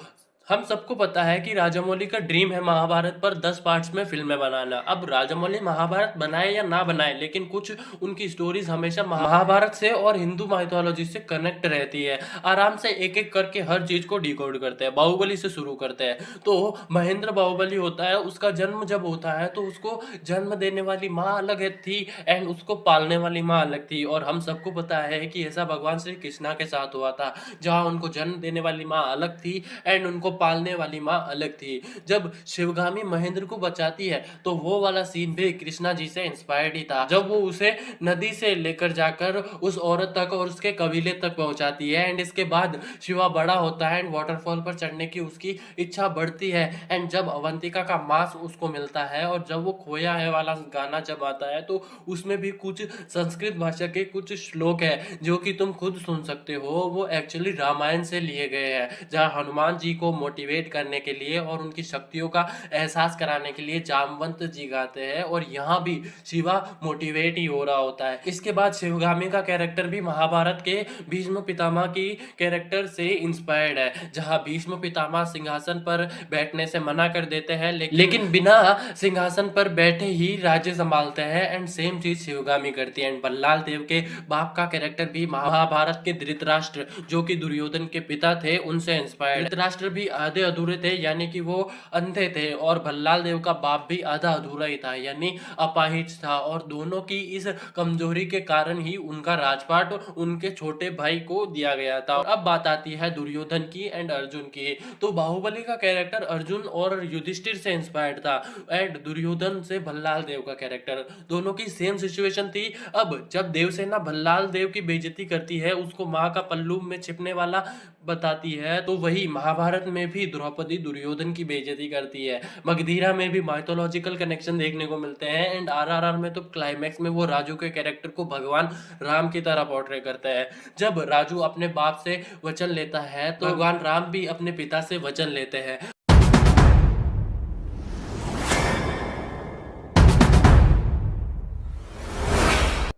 Speaker 1: हम सबको पता है कि राजामौली का ड्रीम है महाभारत पर 10 पार्ट्स में फिल्में बनाना। अब राजामौली महाभारत बनाए या ना बनाए, लेकिन कुछ उनकी स्टोरीज हमेशा महाभारत से और हिंदू माइथोलॉजी से कनेक्ट रहती है। आराम से एक एक करके हर चीज को डिकोड करते हैं। बाहुबली से शुरू करते हैं तो महेंद्र बाहुबली होता है, उसका जन्म जब होता है तो उसको जन्म देने वाली माँ अलग थी एंड उसको पालने वाली माँ अलग थी। और हम सबको पता है कि ऐसा भगवान श्री कृष्णा के साथ हुआ था, जहाँ उनको जन्म देने वाली माँ अलग थी एंड उनको पालने वाली माँ अलग थी। जब शिवगामी महेंद्र को बचाती है तो वो वाला सीन भी कृष्णा जी से इंस्पायर्ड ही था, जब वो उसे नदी से लेकर जाकर उस औरत तक और उसके कबीले तक पहुंचाती है। एंड इसके बाद शिवा बड़ा होता है एंड वाटरफॉल पर चढ़ने की उसकी इच्छा बढ़ती है। एंड जब अवंतिका का मांस उसको मिलता है और जब वो खोया है वाला गाना जब आता है तो उसमें भी कुछ संस्कृत भाषा के कुछ श्लोक है जो कि तुम खुद सुन सकते हो। वो एक्चुअली रामायण से लिए गए हैं, जहाँ हनुमान जी को मोटिवेट करने के लिए और उनकी शक्तियों का एहसास कराने के लिए जामवंत जी गाते हैं, और यहाँ भी शिवा मोटिवेट ही हो रहा होता है। इसके बाद शिवगामी का कैरेक्टर भी महाभारत के भीष्म पितामह की कैरेक्टर से इंस्पायर्ड है, जहाँ भीष्म पितामह सिंहासन पर बैठने से मना कर देते हैं, लेकिन बिना सिंहासन पर बैठे ही राज्य संभालते हैं। एंड सेम चीज शिवगामी करती है। एंड बल्लाल देव के बाप का कैरेक्टर भी महाभारत के धृतराष्ट्र, जो कि दुर्योधन के पिता थे, उनसे इंस्पायर्ड। धृतराष्ट्र भी आधे अधूरे थे, यानी कि वो अंधे थे, और भल्लाल देव का बाप भी आधा अधूरा ही था, यानी अपाहिज था, और दोनों की इस कमजोरी के कारण ही उनका राजपाट उनके छोटे भाई को दिया गया था। और अब बात आती है दुर्योधन की एंड अर्जुन की। तो बाहुबली का कैरेक्टर अर्जुन और युधिष्ठिर से इंस्पायर्ड था, एंड दुर्योधन से भल्लाल देव का कैरेक्टर। दोनों की सेम सिचुएशन थी। अब जब देवसेना भल्लाल देव की बेइज्जती करती है, उसको माँ का पल्लू में छिपने वाला बताती है, तो वही महाभारत में भी द्रौपदी दुर्योधन की बेइज्जती करती है। मगधीरा में भी माइथोलॉजिकल कनेक्शन देखने को मिलते हैं। एंड आरआरआर में तो क्लाइमैक्स में वो राजू के कैरेक्टर को भगवान राम की तरह पोर्ट्रे करता है। जब राजू अपने बाप से वचन लेता है, तो भगवान राम भी अपने पिता से वचन लेते हैं।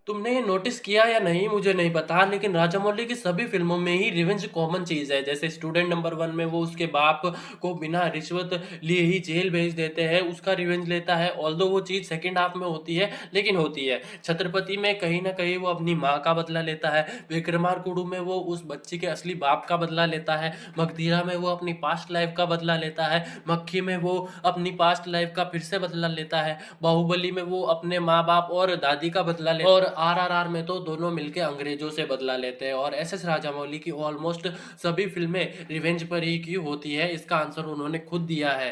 Speaker 1: तुमने ये नोटिस किया या नहीं मुझे नहीं पता, लेकिन राजामौली की सभी फिल्मों में ही रिवेंज कॉमन चीज है। जैसे स्टूडेंट नंबर 1 में वो उसके बाप को बिना रिश्वत लिए ही जेल भेज देते हैं, उसका रिवेंज लेता है। ऑल्दो वो चीज सेकंड हाफ में होती है, लेकिन होती है। छत्रपति में कहीं ना कहीं वो अपनी माँ का बदला लेता है। विक्रमार्कुडु में वो उस बच्चे के असली बाप का बदला लेता है। मगधीरा में वो अपनी पास्ट लाइफ का बदला लेता है। मक्खी में वो अपनी पास्ट लाइफ का फिर से बदला लेता है। बाहुबली में वो अपने माँ बाप और दादी का बदला लेता है। और आरआरआर में तो दोनों मिलके अंग्रेजों से बदला लेते हैं। और एसएस राजामौली की ऑलमोस्ट सभी फिल्में रिवेंज पर ही की होती है। इसका आंसर उन्होंने खुद दिया है।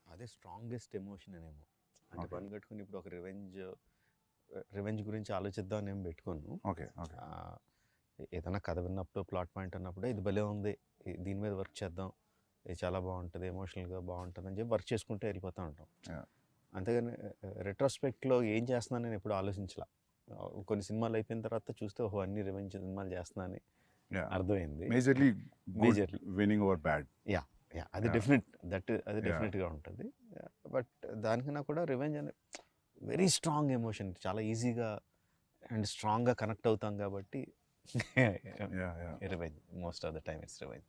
Speaker 3: అదే స్ట్రాంగెస్ట్ ఎమోషన్ ఏమో అంటే పని కట్టుకుని ఇప్పుడు ఒక రివెంజ్ గురించి ఆలోచిద్దామని ఏం పెట్టుకోను.
Speaker 2: ఓకే ఓకే
Speaker 3: ఏదైనా కథ విన్నప్పుడు ప్లాట్ పాయింట్ అన్నప్పుడు ఇది భలే ఉంది, దీని మీద వర్క్ చేద్దాం, ఇది చాలా బాగుంటుంది, ఎమోషనల్గా బాగుంటుంది అని చెప్పి వర్క్ చేసుకుంటూ వెళ్ళిపోతూ ఉంటాం. అంతేగాని రెట్రోస్పెక్ట్లో ఏం చేస్తున్నాను నేను ఎప్పుడు ఆలోచించలా. కొన్ని సినిమాలు అయిపోయిన తర్వాత చూస్తే ఓహో అన్ని రివెంజ్ సినిమాలు చేస్తున్నానని అర్థమైంది.
Speaker 2: Majorly winnowing over bad.
Speaker 3: Yeah yeah అది డెఫినెట్ అది డెఫినెట్గా ఉంటుంది. బట్ దానికన్నా కూడా రివెంజ్ అనే వెరీ స్ట్రాంగ్ ఎమోషన్, చాలా ఈజీగా అండ్ స్ట్రాంగ్గా కనెక్ట్ అవుతాం కాబట్టి revenge most of the time it's revenge.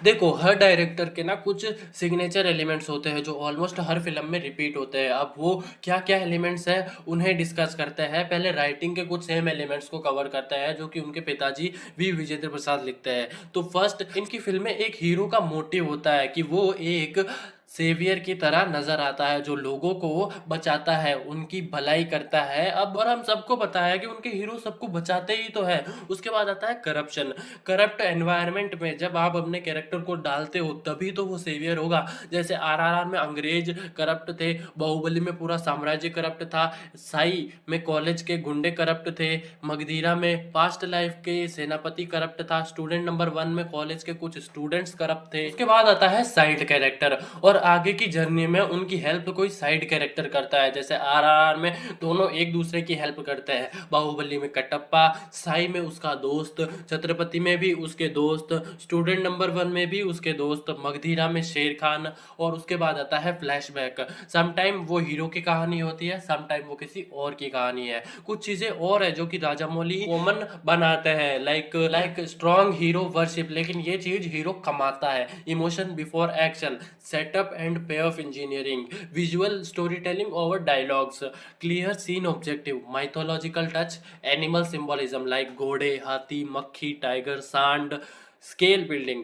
Speaker 1: देखो, हर डायरेक्टर के ना कुछ सिग्नेचर एलिमेंट्स होते हैं जो ऑलमोस्ट हर फिल्म में रिपीट होते हैं। अब वो क्या क्या एलिमेंट्स हैं उन्हें डिस्कस करते हैं। पहले राइटिंग के कुछ सेम एलिमेंट्स को कवर करता है जो कि उनके पिताजी वी विजेंद्र प्रसाद लिखते हैं। तो फर्स्ट, इनकी फिल्म में एक हीरो का मोटिव होता है कि वो एक सेवियर की तरह नजर आता है, जो लोगों को बचाता है, उनकी भलाई करता है। अब और हम सबको पता है कि उनके हीरो सबको बचाते ही तो है। उसके बाद आता है करप्शन। करप्ट एनवायरनमेंट में जब आप अपने कैरेक्टर को डालते हो तभी तो वो सेवियर होगा। जैसे आरआरआर में अंग्रेज करप्ट थे, बाहुबली में पूरा साम्राज्य करप्ट था, साई में कॉलेज के गुंडे करप्ट थे, मगधीरा में पास्ट लाइफ के सेनापति करप्ट था, स्टूडेंट नंबर 1 में कॉलेज के कुछ स्टूडेंट्स करप्ट थे। उसके बाद आता है साइड कैरेक्टर, और आगे की जर्नी में उनकी हेल्प कोई साइड कैरेक्टर करता है। जैसे आरआरआर में दोनों एक दूसरे की हेल्प करते हैं, बाहुबली में कटप्पा, साई में उसका दोस्त, छत्रपति में भी उसके दोस्त, स्टूडेंट नंबर 1 में भी उसके दोस्त, मगधीरा में शेर खान। और उसके बाद आता है फ्लैशबैक। समटाइम वो हीरो की कहानी होती है, समटाइम वो किसी और की कहानी है। कुछ चीजें और है जो कि राजामौली कॉमन बनाते हैं, लाइक स्ट्रॉन्ग हीरो वर्शिप, लेकिन ये चीज हीरो कमाता है। Emotion before action, setup and payoff engineering, visual storytelling over dialogues, clear scene objective, mythological touch, animal symbolism like घोड़े, हाथी, मक्खी, टाइगर, सांड, scale building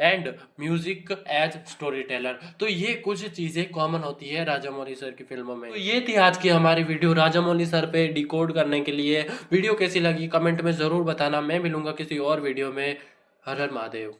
Speaker 1: and music as storyteller. तो ये कुछ चीजें कॉमन होती है राजामौली सर की फिल्मों में। तो ये थी आज की हमारी वीडियो राजामौली सर पे डिकोड करने के लिए। वीडियो कैसी लगी कमेंट में जरूर बताना। मैं मिलूंगा किसी और वीडियो में। हर हर महादेव।